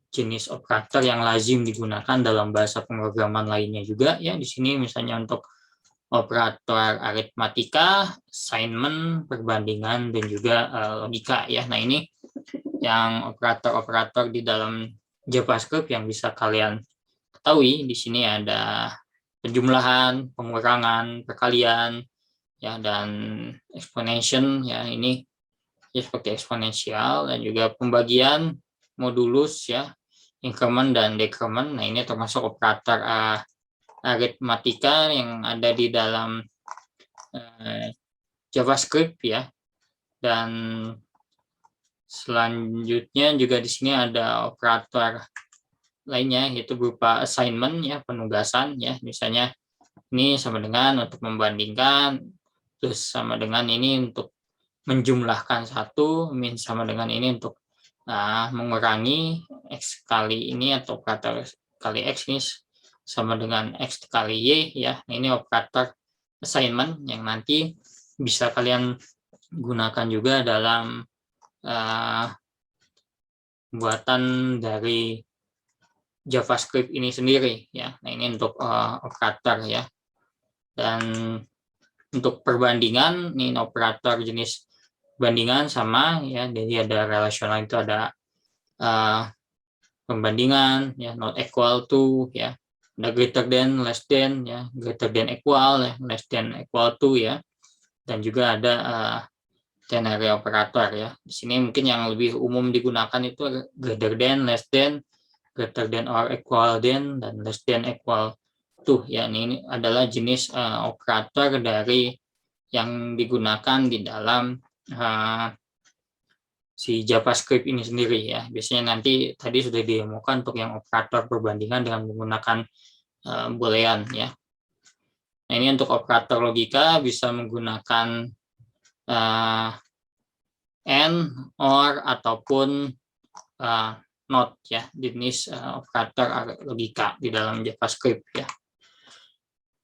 [SPEAKER 1] jenis operator yang lazim digunakan dalam bahasa pemrograman lainnya juga ya. Di sini misalnya untuk operator aritmatika, assignment, perbandingan, dan juga logika ya. Nah, ini yang operator-operator di dalam JavaScript yang bisa kalian ketahui. Di sini ada penjumlahan, pengurangan, perkalian, ya, dan exponential ya. Ini ya seperti eksponensial, dan juga pembagian, modulus ya, increment dan decrement. Nah, ini termasuk operator aritmatika yang ada di dalam JavaScript ya. Dan selanjutnya juga di sini ada operator lainnya, yaitu berupa assignment ya, penugasan ya. Misalnya ini sama dengan untuk membandingkan, terus sama dengan ini untuk menjumlahkan satu, min sama dengan ini untuk mengurangi x kali ini, atau operator kali x ini sama dengan x kali y ya. Ini operator assignment yang nanti bisa kalian gunakan juga dalam buatan dari JavaScript ini sendiri ya. Nah, ini untuk operator ya. Dan untuk perbandingan, ini operator jenis bandingan sama ya. Jadi ada relasional, itu ada pembandingan ya, not equal to ya, ada greater than, less than ya, greater than equal ya, less than equal to ya, dan juga ada ternary operator ya. Di sini mungkin yang lebih umum digunakan itu greater than, less than, greater than or equal than, dan less than equal to ya. Ini adalah jenis operator dari yang digunakan di dalam si JavaScript ini sendiri ya. Biasanya nanti tadi sudah didemokan untuk yang operator perbandingan dengan menggunakan boolean ya. Nah, ini untuk operator logika bisa menggunakan and, or, ataupun not ya, jenis operator logika di dalam JavaScript ya.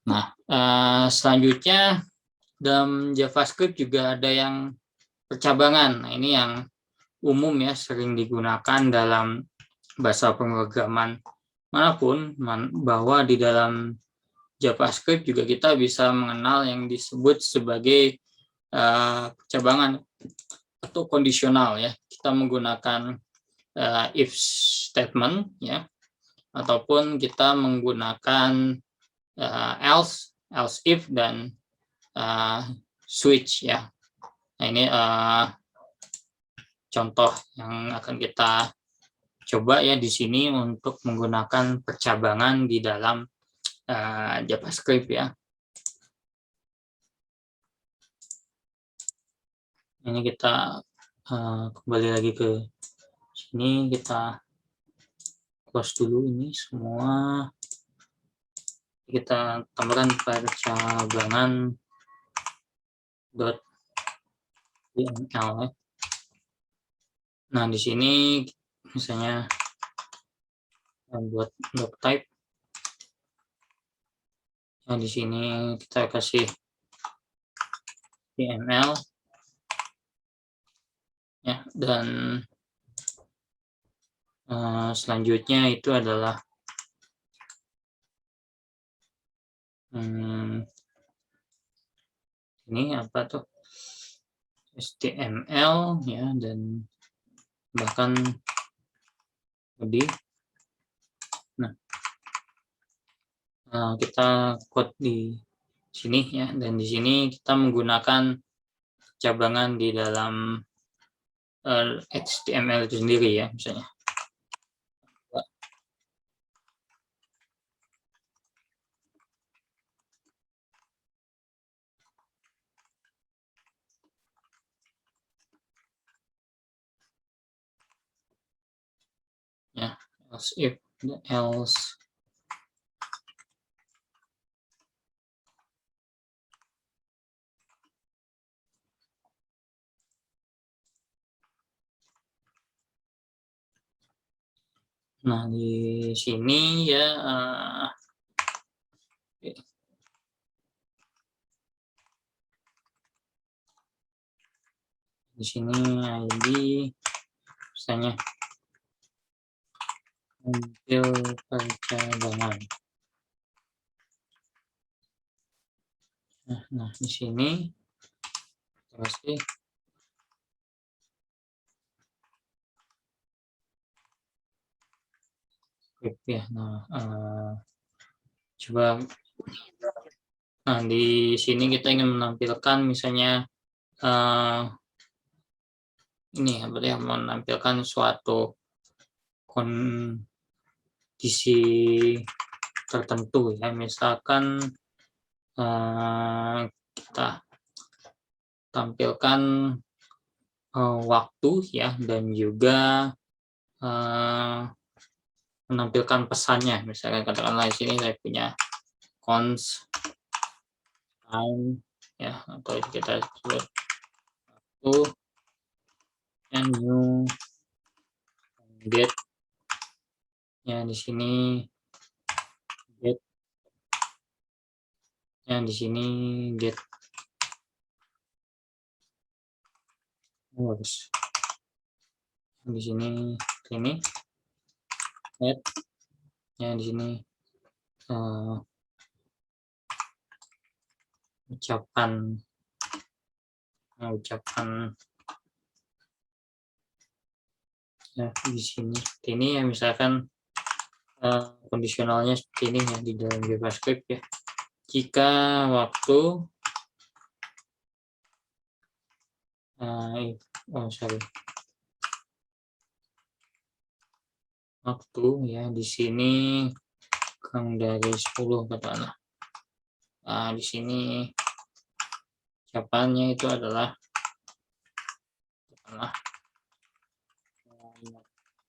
[SPEAKER 1] Nah, selanjutnya dalam JavaScript juga ada yang percabangan. Nah, ini yang umum ya, sering digunakan dalam bahasa pemrograman manapun, bahwa di dalam JavaScript juga kita bisa mengenal yang disebut sebagai percabangan atau kondisional ya. Kita menggunakan if statement ya, ataupun kita menggunakan else if, dan switch ya. Nah, ini contoh yang akan kita coba ya di sini untuk menggunakan percabangan di dalam JavaScript ya. Ini kita kembali lagi ke sini, kita close dulu ini semua. Kita tambahkan percabangan .yml ya. Nah, di sini misalnya buat type. Nah, di sini kita kasih HTML ya, dan selanjutnya itu adalah ini apa tuh, HTML ya, dan bahkan body. Nah, kita code di sini ya, dan di sini kita menggunakan cabangan di dalam HTML itu sendiri ya, misalnya. Ya, else if, else Nah, di sini ya di sini ID misalnya tampil percabangan. Nah, di sini pasti script ya. Coba. Nah, di sini kita ingin menampilkan misalnya ini apa ya, menampilkan suatu kondisi tertentu ya, misalkan kita tampilkan waktu ya, dan juga menampilkan pesannya. Misalkan katakanlah di sini saya punya const time ya, atau kita sebut waktu and new get ya, di sini get ya, di sini get hours, di sini ini add ya, di sini ucapan ya, di sini ini ya, misalkan kondisionalnya seperti ini ya di dalam JavaScript ya. Jika waktu waktu ya, di sini kurang dari 10 katakanlah. Di sini ucapannya itu adalah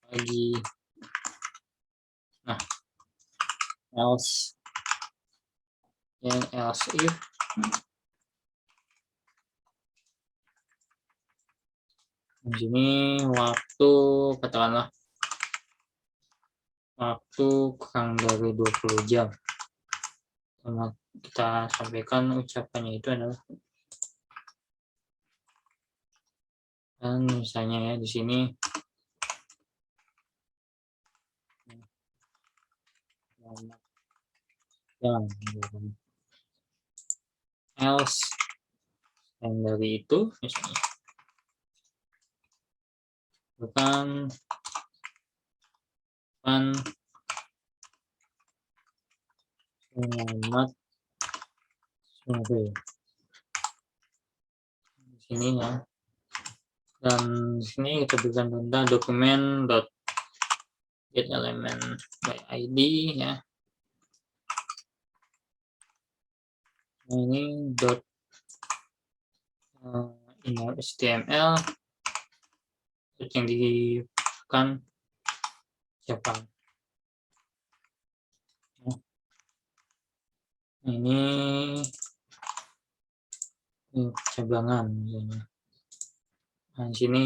[SPEAKER 1] lagi. Nah, else ya, else if di sini waktu katakanlah waktu kurang dari 20 jam. Kita sampaikan ucapannya itu adalah, dan misalnya ya di sini else yang dari itu misalnya bukan selamat sore di sini ya, dan di sini kita berikan tanda dokumen get element by ID ya. Nah, ini dot inner HTML yang diberikan siapa. Ini cabangan misalnya. Nah, di sini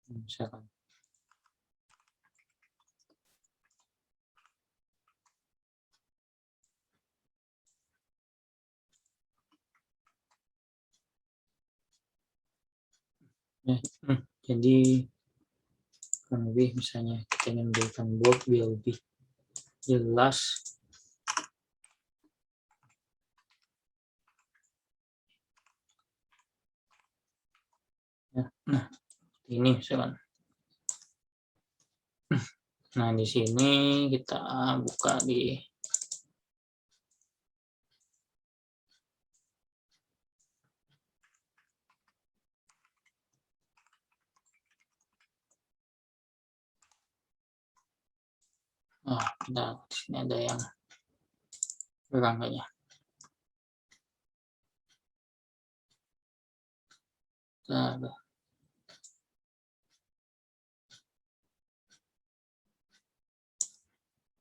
[SPEAKER 1] misalkan ya, jadi kurang lebih misalnya kita ingin memberikan bold biar lebih jelas ya. Nah, ini misalkan. Nah, di sini kita buka di di sini ada yang kurang kayaknya.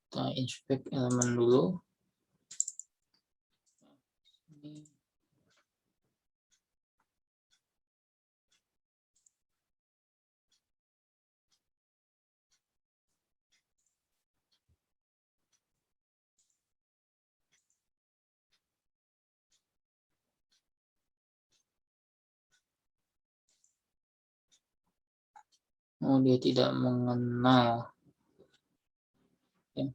[SPEAKER 1] Kita inspect elemen dulu. Oh, dia tidak mengenal. Ya.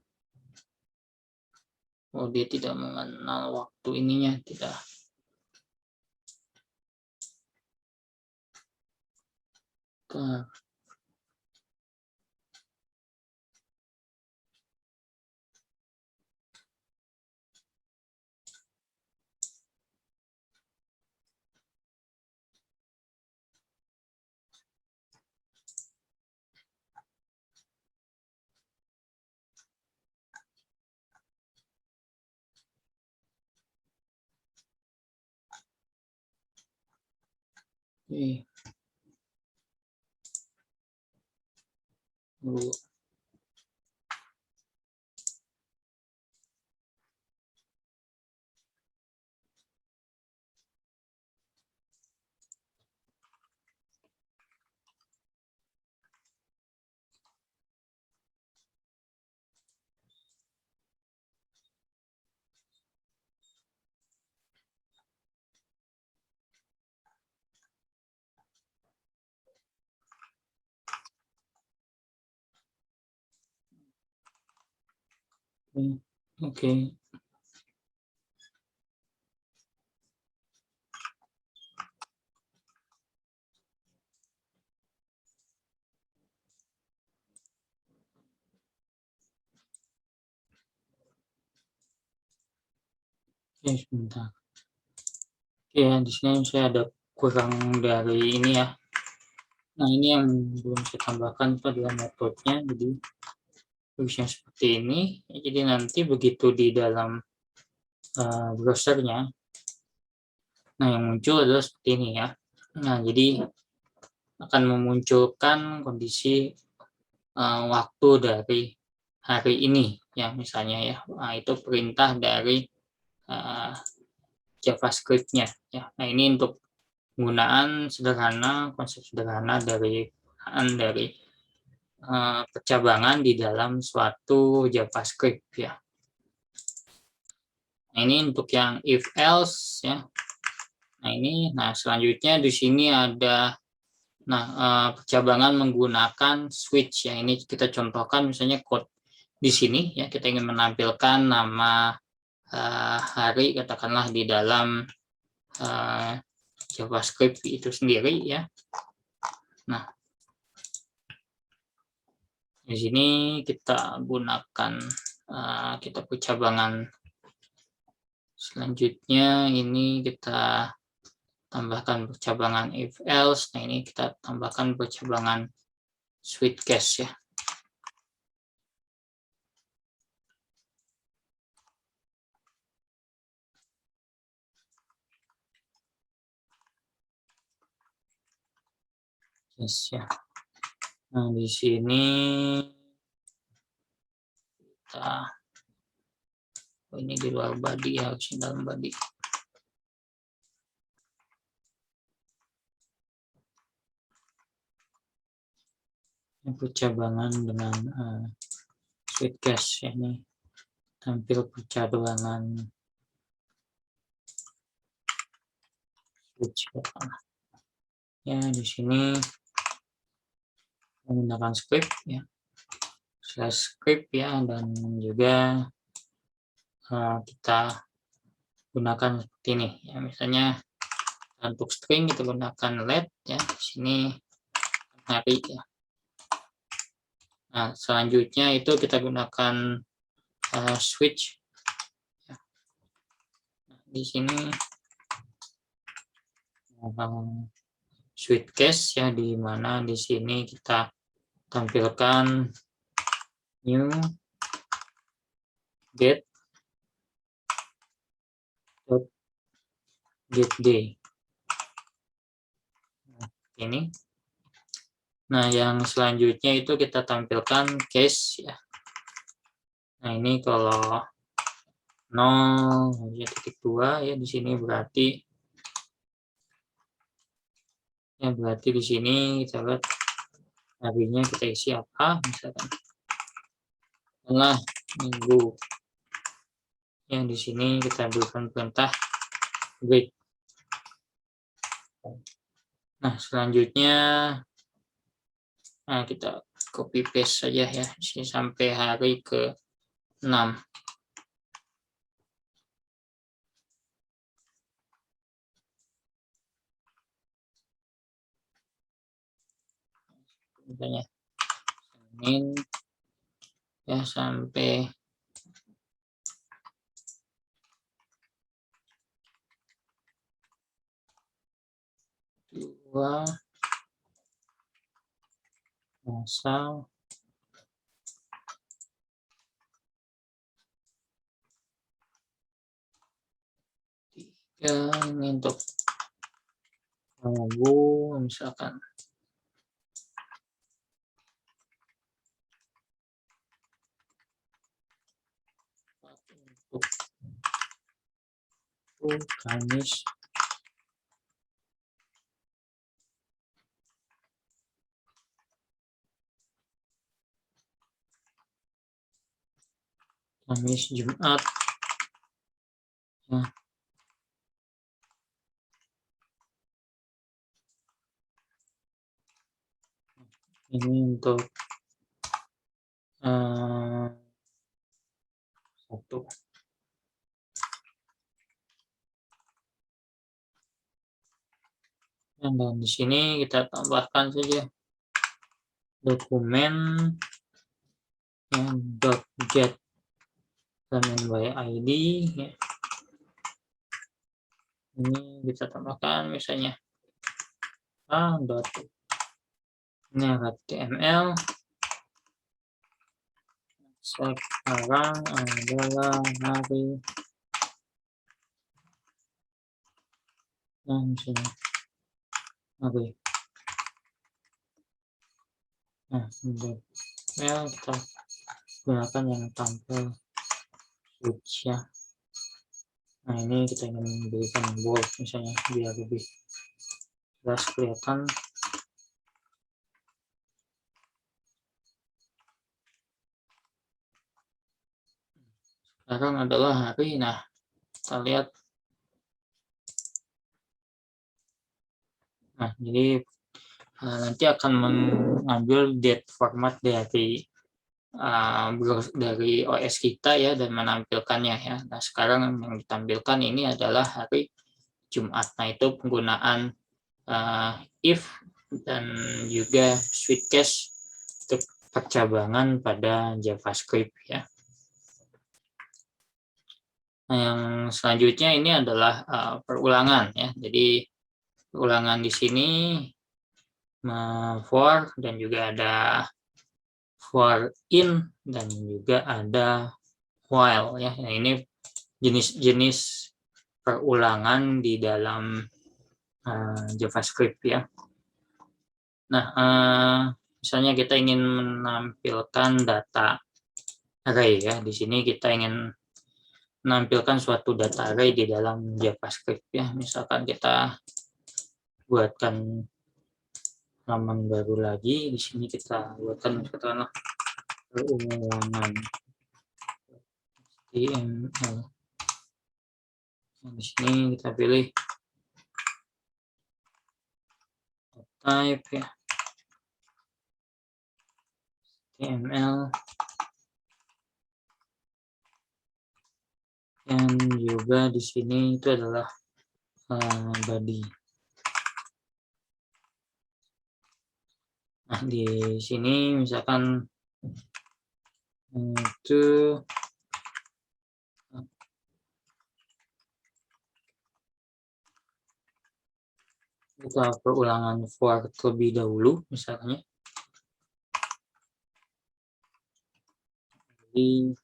[SPEAKER 1] Oh, dia tidak mengenal waktu ininya, tidak. Oke. Dulu. Oke. Oke, sebentar. Oke, di sini saya ada kurang dari ini ya. Nah, ini yang belum saya tambahkan itu adalah metodenya. Jadi tulisnya seperti ini. Jadi nanti begitu di dalam browsernya, nah yang muncul adalah seperti ini ya. Nah, jadi akan memunculkan kondisi waktu dari hari ini ya, misalnya ya. Nah, itu perintah dari JavaScript-nya ya. Nah, ini untuk penggunaan sederhana, konsep sederhana dari percabangan di dalam suatu JavaScript ya. Nah, ini untuk yang if else ya. Nah, selanjutnya di sini ada percabangan menggunakan switch ya. Ini kita contohkan misalnya code di sini ya, kita ingin menampilkan nama hari katakanlah di dalam JavaScript itu sendiri ya. Nah, di sini kita gunakan kita percabangan selanjutnya, ini kita tambahkan percabangan if else. Nah, ini kita tambahkan percabangan switch case ya. Yes ya. Nah, di sini kita ini di luar body ya, harus di dalam body. Percabangan dengan switch case ya, ini tampil percabangan switch ya. Di sini menggunakan script ya, /script ya, dan juga kita gunakan seperti ini ya. Misalnya untuk string kita gunakan let ya, di sini hari ya. Nah, selanjutnya itu kita gunakan switch ya. Nah, di sini switch case ya, di mana di sini kita tampilkan new get day. Nah, ini. Nah, yang selanjutnya itu kita tampilkan case ya. Nah, ini kalau 0 titik 2 ya, di sini berarti di sini kita lihat harinya kita isi apa, misalkan adalah minggu. Yang di sini kita berikan perintah break. Nah, selanjutnya kita copy paste saja ya, sampai hari ke-6. Misalnya Senin ya sampai dua Selasa tiga, ini untuk Rabu misalkan untuk Kamis Jumat ya. Ini untuk Sabtu. Dan di sini kita tambahkan saja dokumen .get by ID ya. Ini kita tambahkan misalnya ini HTML. Sekarang adalah hari misalnya hari. Nah, kita gunakan yang tampil switch ya. Nah, ini kita ingin berikan bold misalnya biar lebih jelas kelihatan. Sekarang adalah hari. Nah, kita lihat. Nah, jadi nanti akan mengambil date format dari OS kita ya dan menampilkannya ya. Nah, sekarang yang ditampilkan ini adalah hari Jumat. Nah, itu penggunaan if dan juga switch case untuk percabangan pada JavaScript ya. Nah, yang selanjutnya ini adalah perulangan ya. Jadi perulangan di sini for dan juga ada for in dan juga ada while ya. Nah, ini jenis-jenis perulangan di dalam JavaScript ya. Nah, misalnya kita ingin menampilkan data array ya. Di sini kita ingin menampilkan suatu data array di dalam JavaScript ya. Misalkan kita buatkan halaman baru lagi. Di sini kita buatkan katakanlah perulangan HTML. Nah, di sini kita pilih type ya. HTML dan juga di sini itu adalah body. Nah, di sini misalkan itu kita perulangan for terlebih dahulu misalnya. Jadi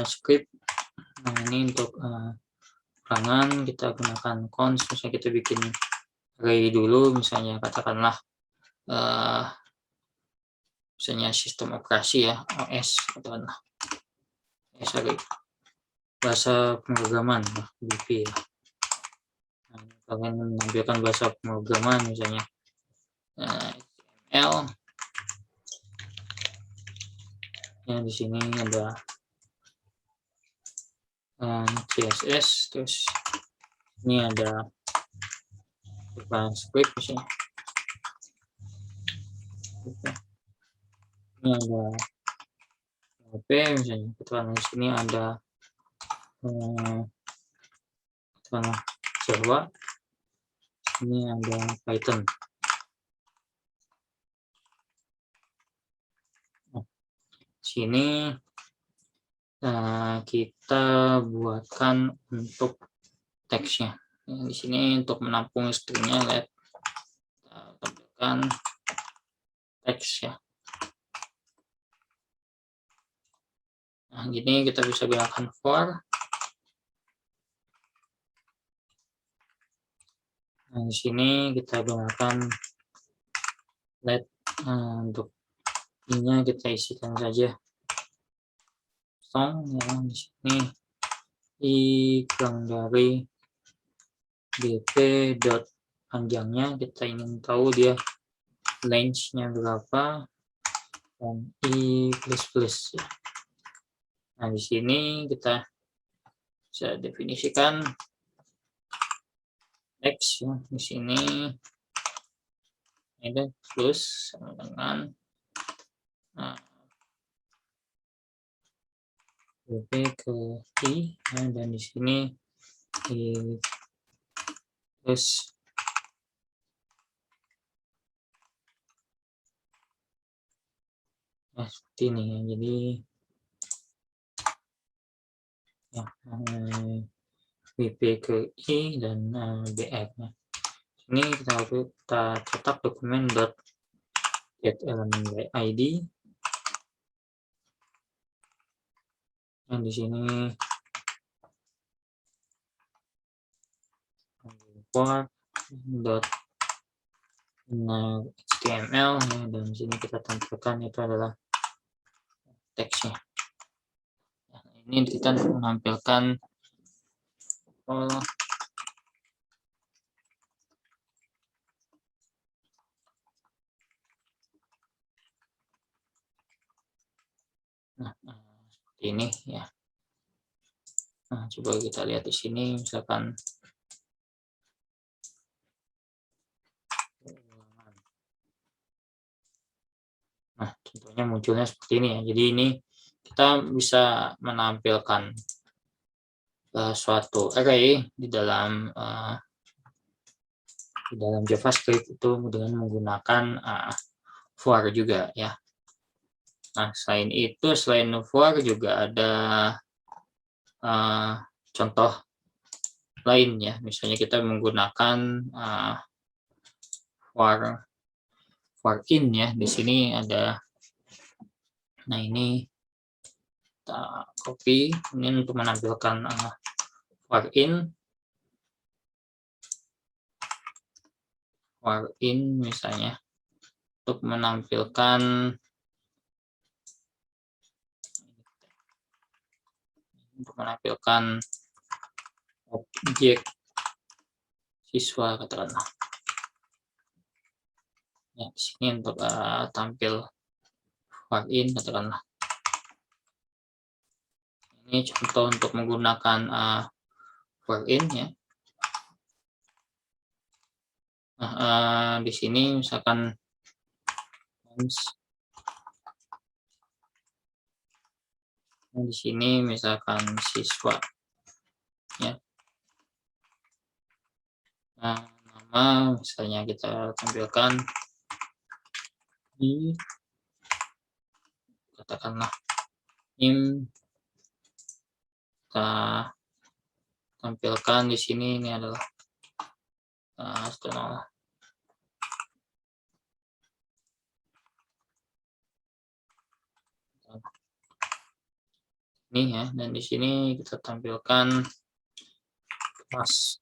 [SPEAKER 1] script. Nah, ini untuk perulangan kita gunakan const. Misalnya kita bikin array dulu, misalnya katakanlah misalnya sistem operasi ya, OS atau bahasa pemrograman BP ya. Nah, kalian menampilkan bahasa pemrograman misalnya HTML. Ya, di sini ada CSS, terus ini ada JavaScript misalnya. Ini ada PHP misalnya. Keterangan di sini ada keterangan Java. Ini ada Python. Nah, sini kita buatkan untuk teksnya. Di sini untuk menampung stringnya, lihat kita tampilkan teks ya. Nah, gini kita bisa gunakan for. Nah, di sini kita gunakan let untuk ininya kita isikan saja song ya. Di sini kurang dari bp dot panjangnya, kita ingin tahu dia length-nya berapa, dan i plus ya. Nah, di sini kita bisa definisikan x ya. Di sini ada plus sama dengan bp ke i ya, dan di sini i plus ya, seperti ini ya. Jadi ya, bp ke i dan br ya. Ini kita cetak dokumen get element by id. Dan di sini import dot HTML ya, dan di sini kita tampilkan itu adalah teksnya. Nah, ini kita menampilkan seperti ini ya. Nah, coba kita lihat di sini, misalkan nah, contohnya munculnya seperti ini ya. Jadi ini kita bisa menampilkan suatu array di dalam JavaScript itu dengan menggunakan for juga ya. Nah, selain itu, selain for juga ada contoh lain ya. Misalnya kita menggunakan for in ya. Di sini ada, nah ini kita copy ini untuk menampilkan for in misalnya untuk menampilkan objek siswa katakanlah. Ya, di sini untuk tampil for in katakanlah. Ini contoh untuk menggunakan for in ya. Nah, di sini misalkan di sini misalkan siswa ya. Nah, nama misalnya kita tampilkan di katakanlah ini, kita tampilkan di sini ini adalah ini ya, dan di sini kita tampilkan kelas.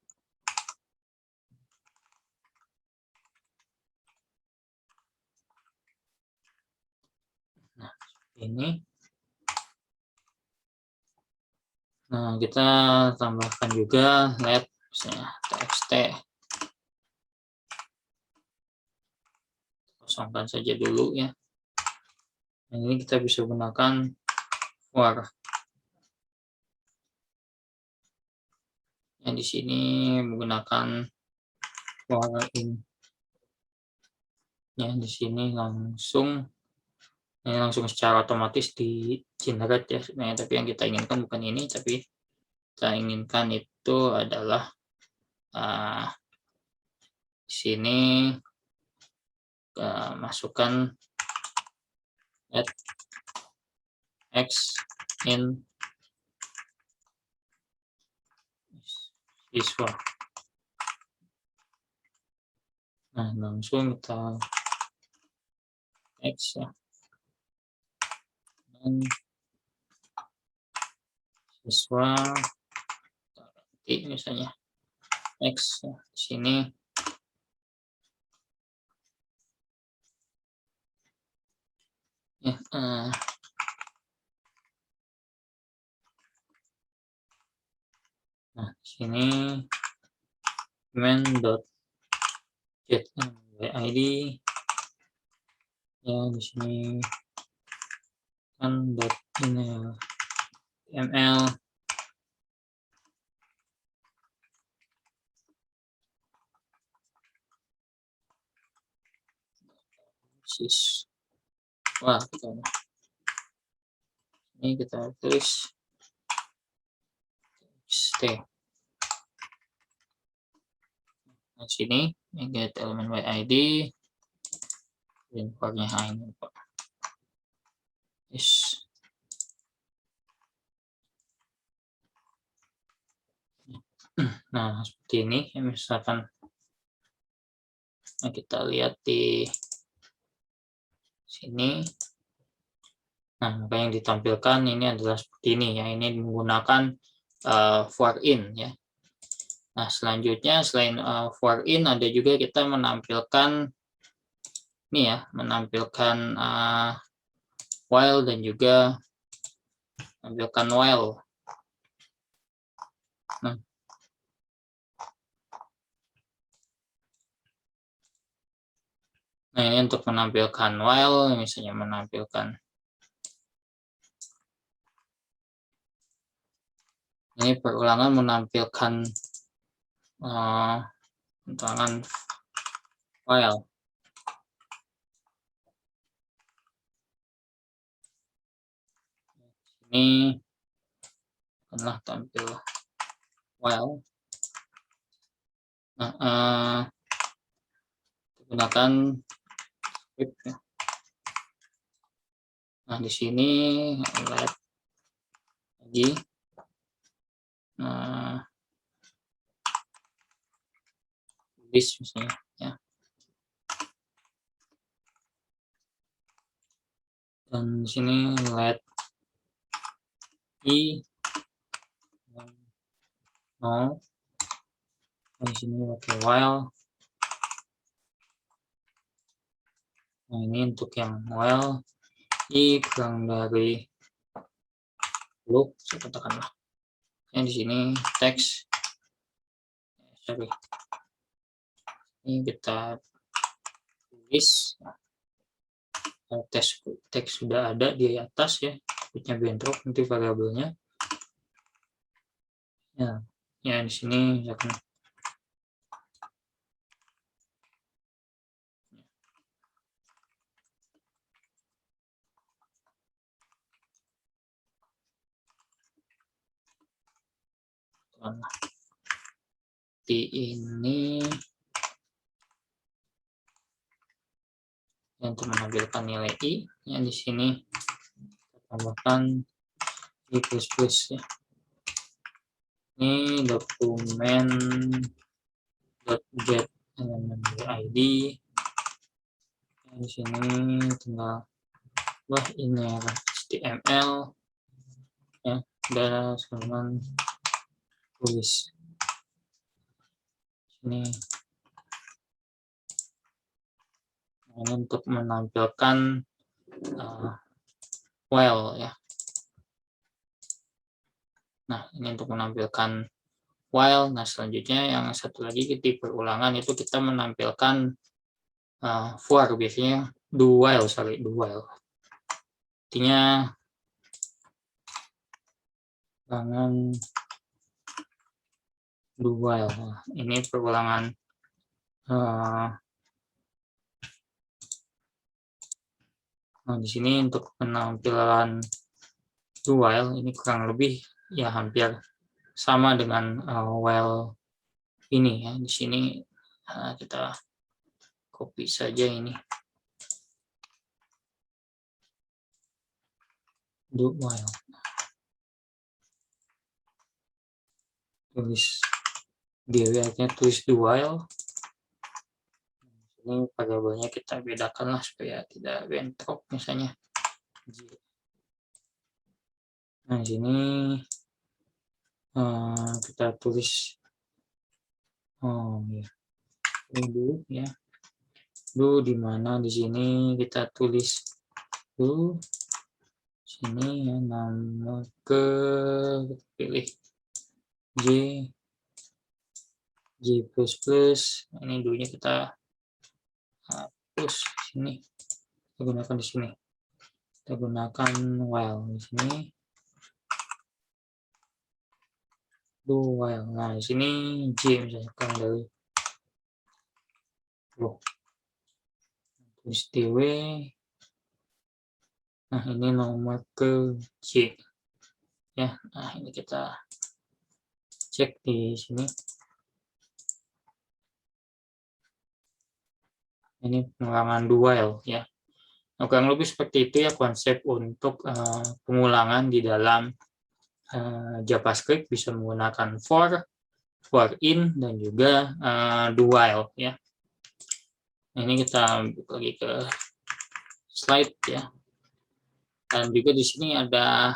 [SPEAKER 1] ini. Nah, kita tambahkan juga let misalnya txt, kosongkan saja dulu ya. Nah, ini kita bisa gunakan for. Yang di sini menggunakan for in. Ya, di sini langsung secara otomatis di generate ya sebenarnya, tapi yang kita inginkan bukan ini, tapi kita inginkan itu adalah di sini masukkan at x in siswa. Nah, langsung kita x ya, dan siswa misalnya x ya, di sini ya. Nah, di sini main.get id ya, di sini kan .ml siswa. Ini kita tulis txt. Nah, sini get element by id, dan for-nya ini Pak. Yes. Nah, seperti ini ya, misalkan kita lihat di sini. Nah, maka yang ditampilkan ini adalah seperti ini ya. Ini menggunakan for in ya. Nah, selanjutnya selain for in ada juga kita menampilkan ini ya, menampilkan while dan juga menampilkan while. Nah, ini untuk menampilkan while, misalnya menampilkan ini perulangan menampilkan ulangan while. Ini adalah tampil while. Nah, gunakan script ya. Nah, di sini let lagi. This misalnya ya. Dan di sini let i no. Di sini pakai while. Nah, ini untuk yang while i kurang dari 10, saya katakanlah. Yang di sini teks. Sorry. Ini kita tulis teks sudah ada di atas ya, punya bentrok nanti variabelnya ya di sini misalkan di ini untuk menampilkan nilai i yang di sini kita tambahkan i++ ya. Ini dokumen .get element id yang di sini tinggal ini HTML ya, dan sekarang tulis ini. Ini untuk menampilkan while ya. Nah, ini untuk menampilkan while. Nah, selanjutnya yang satu lagi di perulangan itu kita menampilkan for, biasanya do while. Artinya ulangan do while. Nah, ini perulangan nah, di sini untuk penampilan do while ini kurang lebih ya hampir sama dengan while ini ya. Di sini kita copy saja ini do while, tulis artinya tulis do while. Ini variabelnya kita bedakan lah supaya tidak bentrok, misalnya. Nah, di sini kita tulis ya ini dulu ya, dulu di mana di sini kita tulis dulu sini ya, nama ke pilih J++. Ini dulunya kita hapus sini, kita gunakan di sini, kita gunakan while di sini do while. Nah, di sini J misalkan dari tulis DW. Nah, ini nomor ke J ya. Nah, ini kita cek di sini. Ini pengulangan do while ya. Nah, kurang lebih seperti itu ya konsep untuk pengulangan di dalam JavaScript, bisa menggunakan for in, dan juga do while ya. Nah, ini kita lagi ke slide ya. Dan juga di sini ada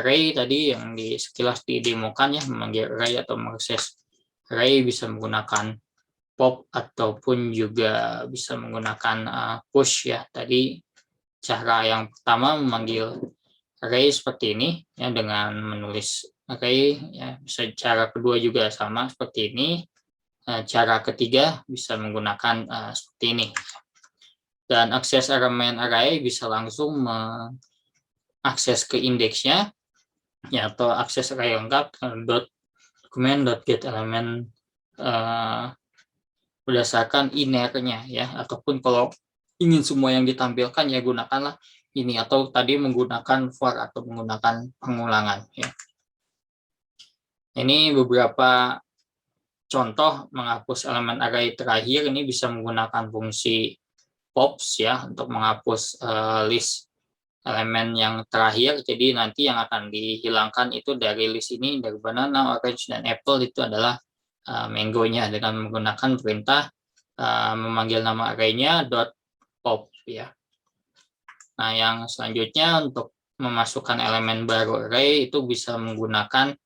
[SPEAKER 1] array tadi yang sekilas didemokan ya, memanggil array atau mengakses array bisa menggunakan pop ataupun juga bisa menggunakan push ya. Tadi cara yang pertama memanggil array seperti ini ya dengan menulis array ya. Bisa cara kedua juga sama seperti ini. Cara ketiga bisa menggunakan seperti ini. Dan akses elemen array bisa langsung mengakses ke indeksnya ya, atau akses array lengkap .document.get element berdasarkan inernya ya, ataupun kalau ingin semua yang ditampilkan ya gunakanlah ini, atau tadi menggunakan for atau menggunakan pengulangan ya. Ini beberapa contoh menghapus elemen array terakhir. Ini bisa menggunakan fungsi pops ya untuk menghapus list elemen yang terakhir. Jadi nanti yang akan dihilangkan itu dari list ini, dari banana, orange, dan apple itu adalah mango-nya, dengan menggunakan perintah memanggil nama array-nya .pop ya. Nah, yang selanjutnya untuk memasukkan elemen baru array itu bisa menggunakan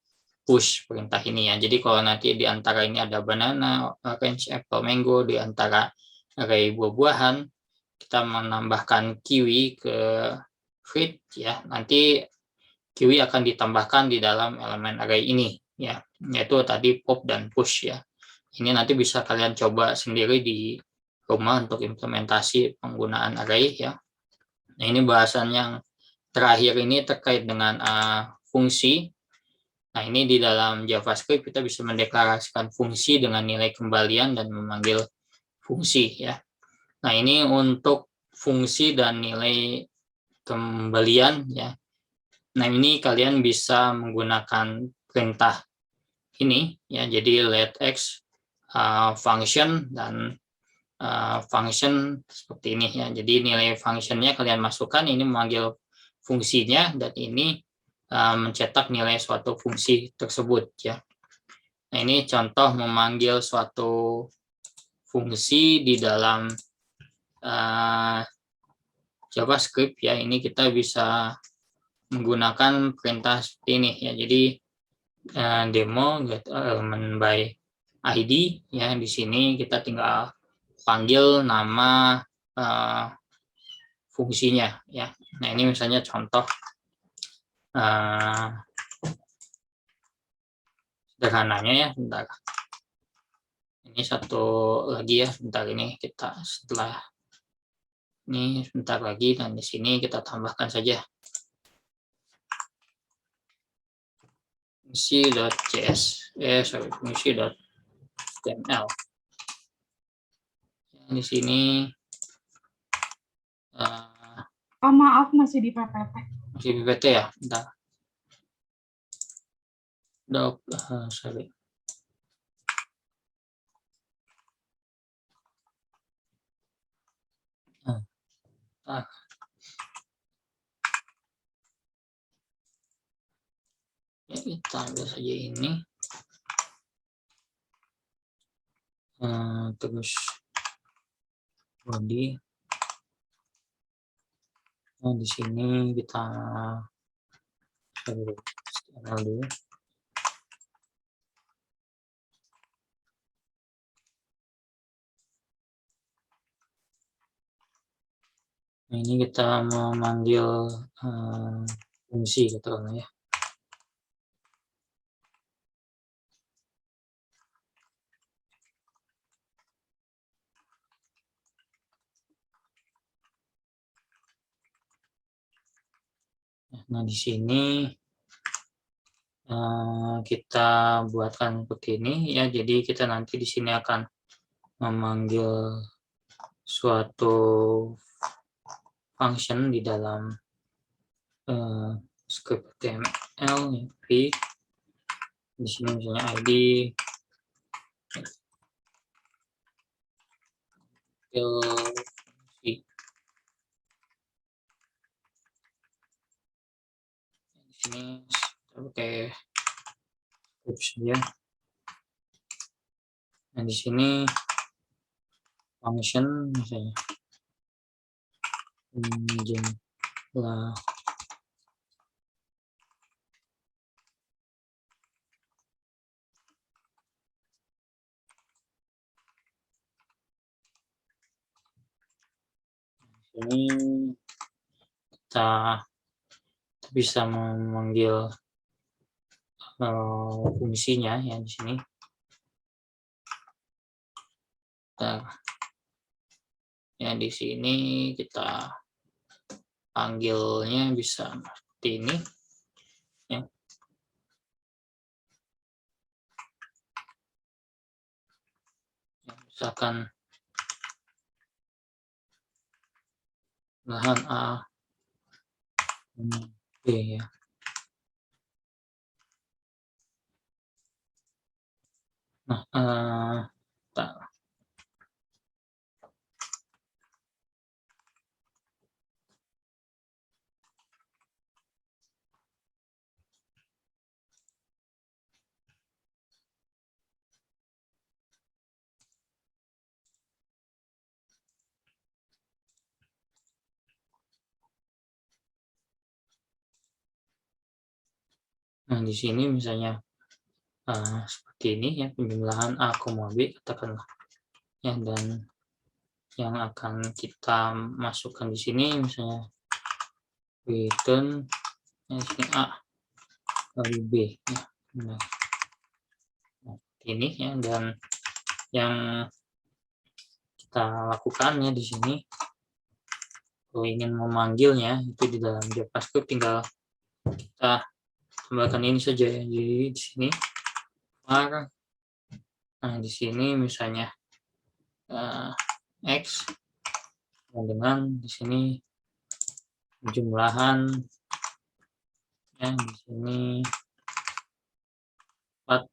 [SPEAKER 1] push perintah ini ya. Jadi kalau nanti di antara ini ada banana, orange, apple, mango, di antara array buah-buahan kita menambahkan kiwi ke fruit ya, nanti kiwi akan ditambahkan di dalam elemen array ini ya, yaitu tadi pop dan push ya. Ini nanti bisa kalian coba sendiri di rumah untuk implementasi penggunaan array ya. Nah, ini bahasan yang terakhir ini terkait dengan fungsi. Nah, ini di dalam JavaScript kita bisa mendeklarasikan fungsi dengan nilai kembalian dan memanggil fungsi ya. Nah, ini untuk fungsi dan nilai kembalian ya. Nah, ini kalian bisa menggunakan perintah ini ya. Jadi let x function dan function seperti ini ya. Jadi nilai functionnya kalian masukkan, ini memanggil fungsinya, dan ini mencetak nilai suatu fungsi tersebut ya. Nah, ini contoh memanggil suatu fungsi di dalam JavaScript ya. Ini kita bisa menggunakan perintah seperti ini ya. Jadi demo get element by ID ya. Di sini kita tinggal panggil nama fungsinya ya. Nah, ini misalnya contoh sederhananya ya, sebentar. Ini satu lagi ya, sebentar ini kita setelah ini sebentar lagi, dan di sini kita tambahkan saja fungsi.cs, fungsi.html. Di sini
[SPEAKER 3] maaf, masih di PPT.
[SPEAKER 1] Masih di PPT ya, bentar. Sorry. Ya, kita ambil saja ini. Terus body. Nah, di sini kita HTML dulu. Nah, ini kita memanggil fungsi katakanlah ya. Nah, di sini kita buatkan seperti ini ya. Jadi kita nanti di sini akan memanggil suatu function di dalam script HTML v. Di sini misalnya id fungsi. Di sini kita pakai script saja. Nah, di sini function misalnya jumlah ini kita bisa memanggil fungsinya ya di sini. Ya di sini kita panggilnya bisa seperti ini ya. Misalkan lahan A B ya. Nah, di sini misalnya seperti ini ya, penjumlahan A, B katakanlah ya, dan yang akan kita masukkan di sini misalnya return ya, sini A lalu B ya. Nah, ini ya, dan yang kita lakukan ya di sini kalau ingin memanggilnya itu di dalam JavaScript tinggal kita tambahkan ini saja ya. Jadi di sini var, nah di sini misalnya x dengan di sini jumlahan ya, di sini 4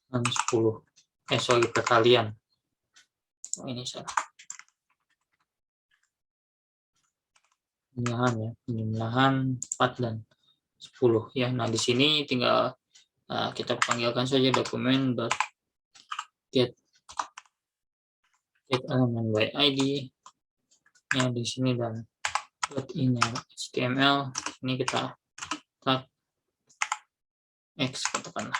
[SPEAKER 1] dan 10 sorry perkalian. Ini salah, jumlahan 4 dan 10 ya. Nah di sini tinggal kita panggilkan saja dokumen get element by id ya di sini, dan in HTML ini kita tag x katakanlah.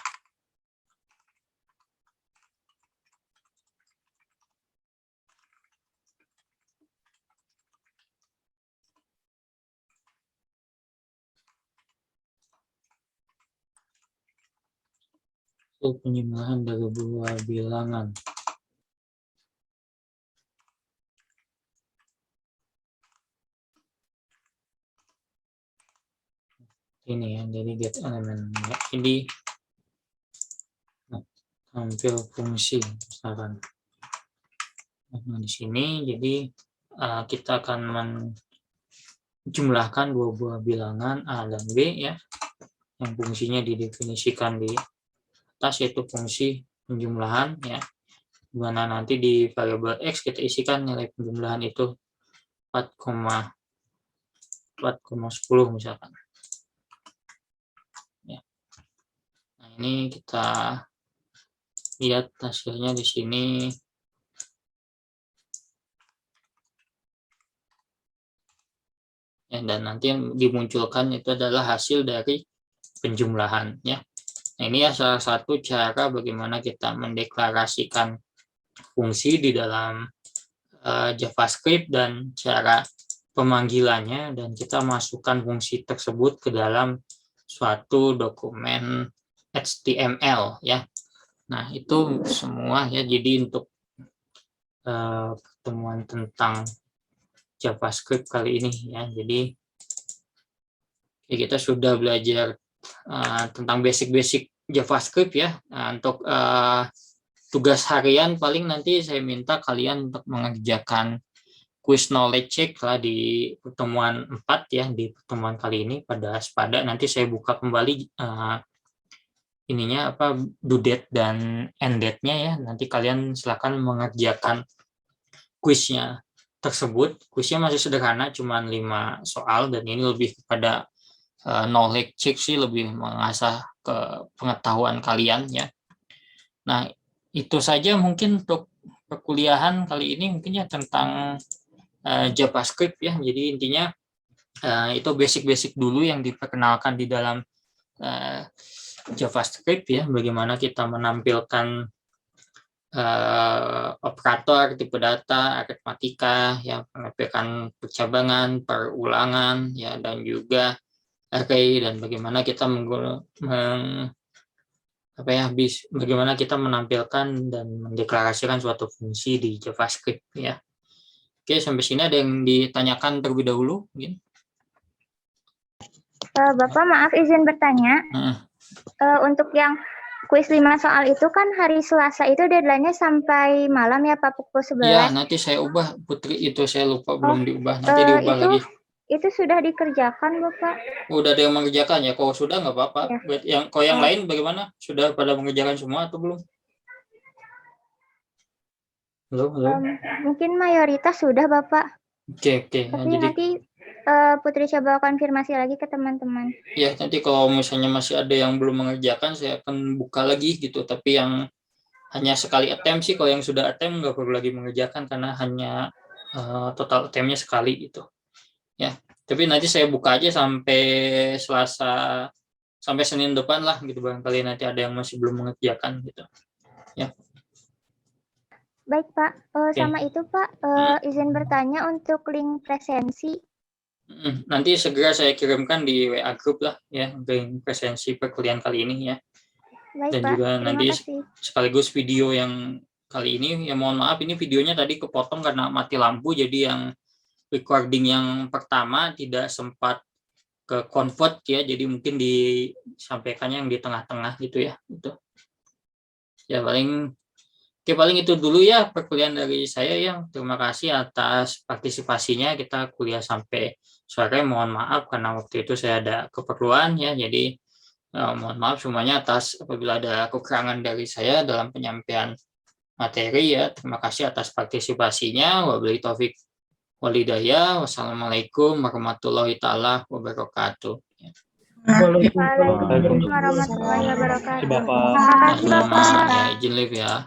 [SPEAKER 1] Itu penjumlahan dari buah bilangan. Ini ya, jadi get element ya. Ini tampil fungsi misalkan. Nah, di sini jadi kita akan menjumlahkan dua buah bilangan A dan B ya, yang fungsinya didefinisikan di atas, yaitu fungsi penjumlahan ya, dimana nanti di variabel X kita isikan nilai penjumlahan itu 4,10 misalkan ya. Nah, ini kita lihat hasilnya di sini. Ya, dan nanti yang dimunculkan itu adalah hasil dari penjumlahan ya. Nah, ini ya salah satu cara bagaimana kita mendeklarasikan fungsi di dalam JavaScript dan cara pemanggilannya, dan kita masukkan fungsi tersebut ke dalam suatu dokumen HTML ya. Nah, itu semua ya. Jadi untuk pertemuan tentang JavaScript kali ini ya. Jadi kita sudah belajar tentang basic-basic JavaScript ya. Untuk tugas harian paling nanti saya minta kalian untuk mengerjakan quiz knowledge check lah di pertemuan 4 ya, di pertemuan kali ini pada Spada. Nanti saya buka kembali ininya apa, due date dan end date-nya ya. Nanti kalian silakan mengerjakan kuisnya tersebut. Kuisnya masih sederhana, cuma 5 soal, dan ini lebih kepada knowledge check sih, lebih mengasah ke pengetahuan kalian ya. Nah, itu saja mungkin untuk perkuliahan kali ini, mungkin ya tentang JavaScript ya. Jadi intinya itu basic-basic dulu yang diperkenalkan di dalam JavaScript ya, bagaimana kita menampilkan operator, tipe data, aritmatika, ya, menampilkan percabangan, perulangan, ya, dan juga array, dan bagaimana kita bagaimana kita menampilkan dan mendeklarasikan suatu fungsi di JavaScript ya. Oke, sampai sini ada yang ditanyakan terlebih dahulu mungkin?
[SPEAKER 4] Bapak, maaf izin bertanya. Untuk yang kuis 5 soal itu kan hari Selasa itu deadline-nya sampai malam ya Pak, pukul 11.
[SPEAKER 1] Ya, nanti saya ubah, Putri, itu saya lupa belum diubah. Nanti diubah lagi.
[SPEAKER 4] Itu sudah dikerjakan Bapak?
[SPEAKER 1] Udah ada yang mengerjakan ya? Kalau sudah nggak apa-apa. Ya. Kalau yang lain bagaimana? Sudah pada mengerjakan semua atau belum? Halo?
[SPEAKER 4] Mungkin mayoritas sudah Bapak.
[SPEAKER 1] Oke.
[SPEAKER 4] Tapi nanti Putri coba konfirmasi lagi ke teman-teman.
[SPEAKER 1] Ya, nanti kalau misalnya masih ada yang belum mengerjakan, saya akan buka lagi gitu. Tapi yang hanya sekali attempt sih, kalau yang sudah attempt nggak perlu lagi mengerjakan, karena hanya total attempt-nya sekali gitu. Ya, tapi nanti saya buka aja sampai Selasa, sampai Senin depan lah gitu, barangkali nanti ada yang masih belum mengerjakan gitu. Ya.
[SPEAKER 4] Baik Pak, sama itu Pak, izin bertanya untuk link presensi.
[SPEAKER 1] Nanti segera saya kirimkan di WA group lah ya, link presensi perkuliahan kali ini ya.
[SPEAKER 4] Baik,
[SPEAKER 1] dan
[SPEAKER 4] Pak,
[SPEAKER 1] juga nanti
[SPEAKER 4] kasih.
[SPEAKER 1] Sekaligus video yang kali ini, ya mohon maaf ini videonya tadi kepotong karena mati lampu, jadi yang recording yang pertama tidak sempat ke convert ya, jadi mungkin disampaikannya yang di tengah-tengah gitu ya. Itu ya paling itu dulu ya perkuliahan dari saya ya. Terima kasih atas partisipasinya. Kita kuliah sampai sore, mohon maaf karena waktu itu saya ada keperluan ya, jadi mohon maaf semuanya atas apabila ada kekurangan dari saya dalam penyampaian materi ya. Terima kasih atas partisipasinya. Wabillahi taufik walhidayah. Wassalamualaikum warahmatullahi taala wabarakatuh.
[SPEAKER 4] Waalaikumsalam warahmatullahi wabarakatuh.
[SPEAKER 2] Terima kasih Bapak.
[SPEAKER 4] Terima kasih Bapak.
[SPEAKER 1] Ya, izin live ya.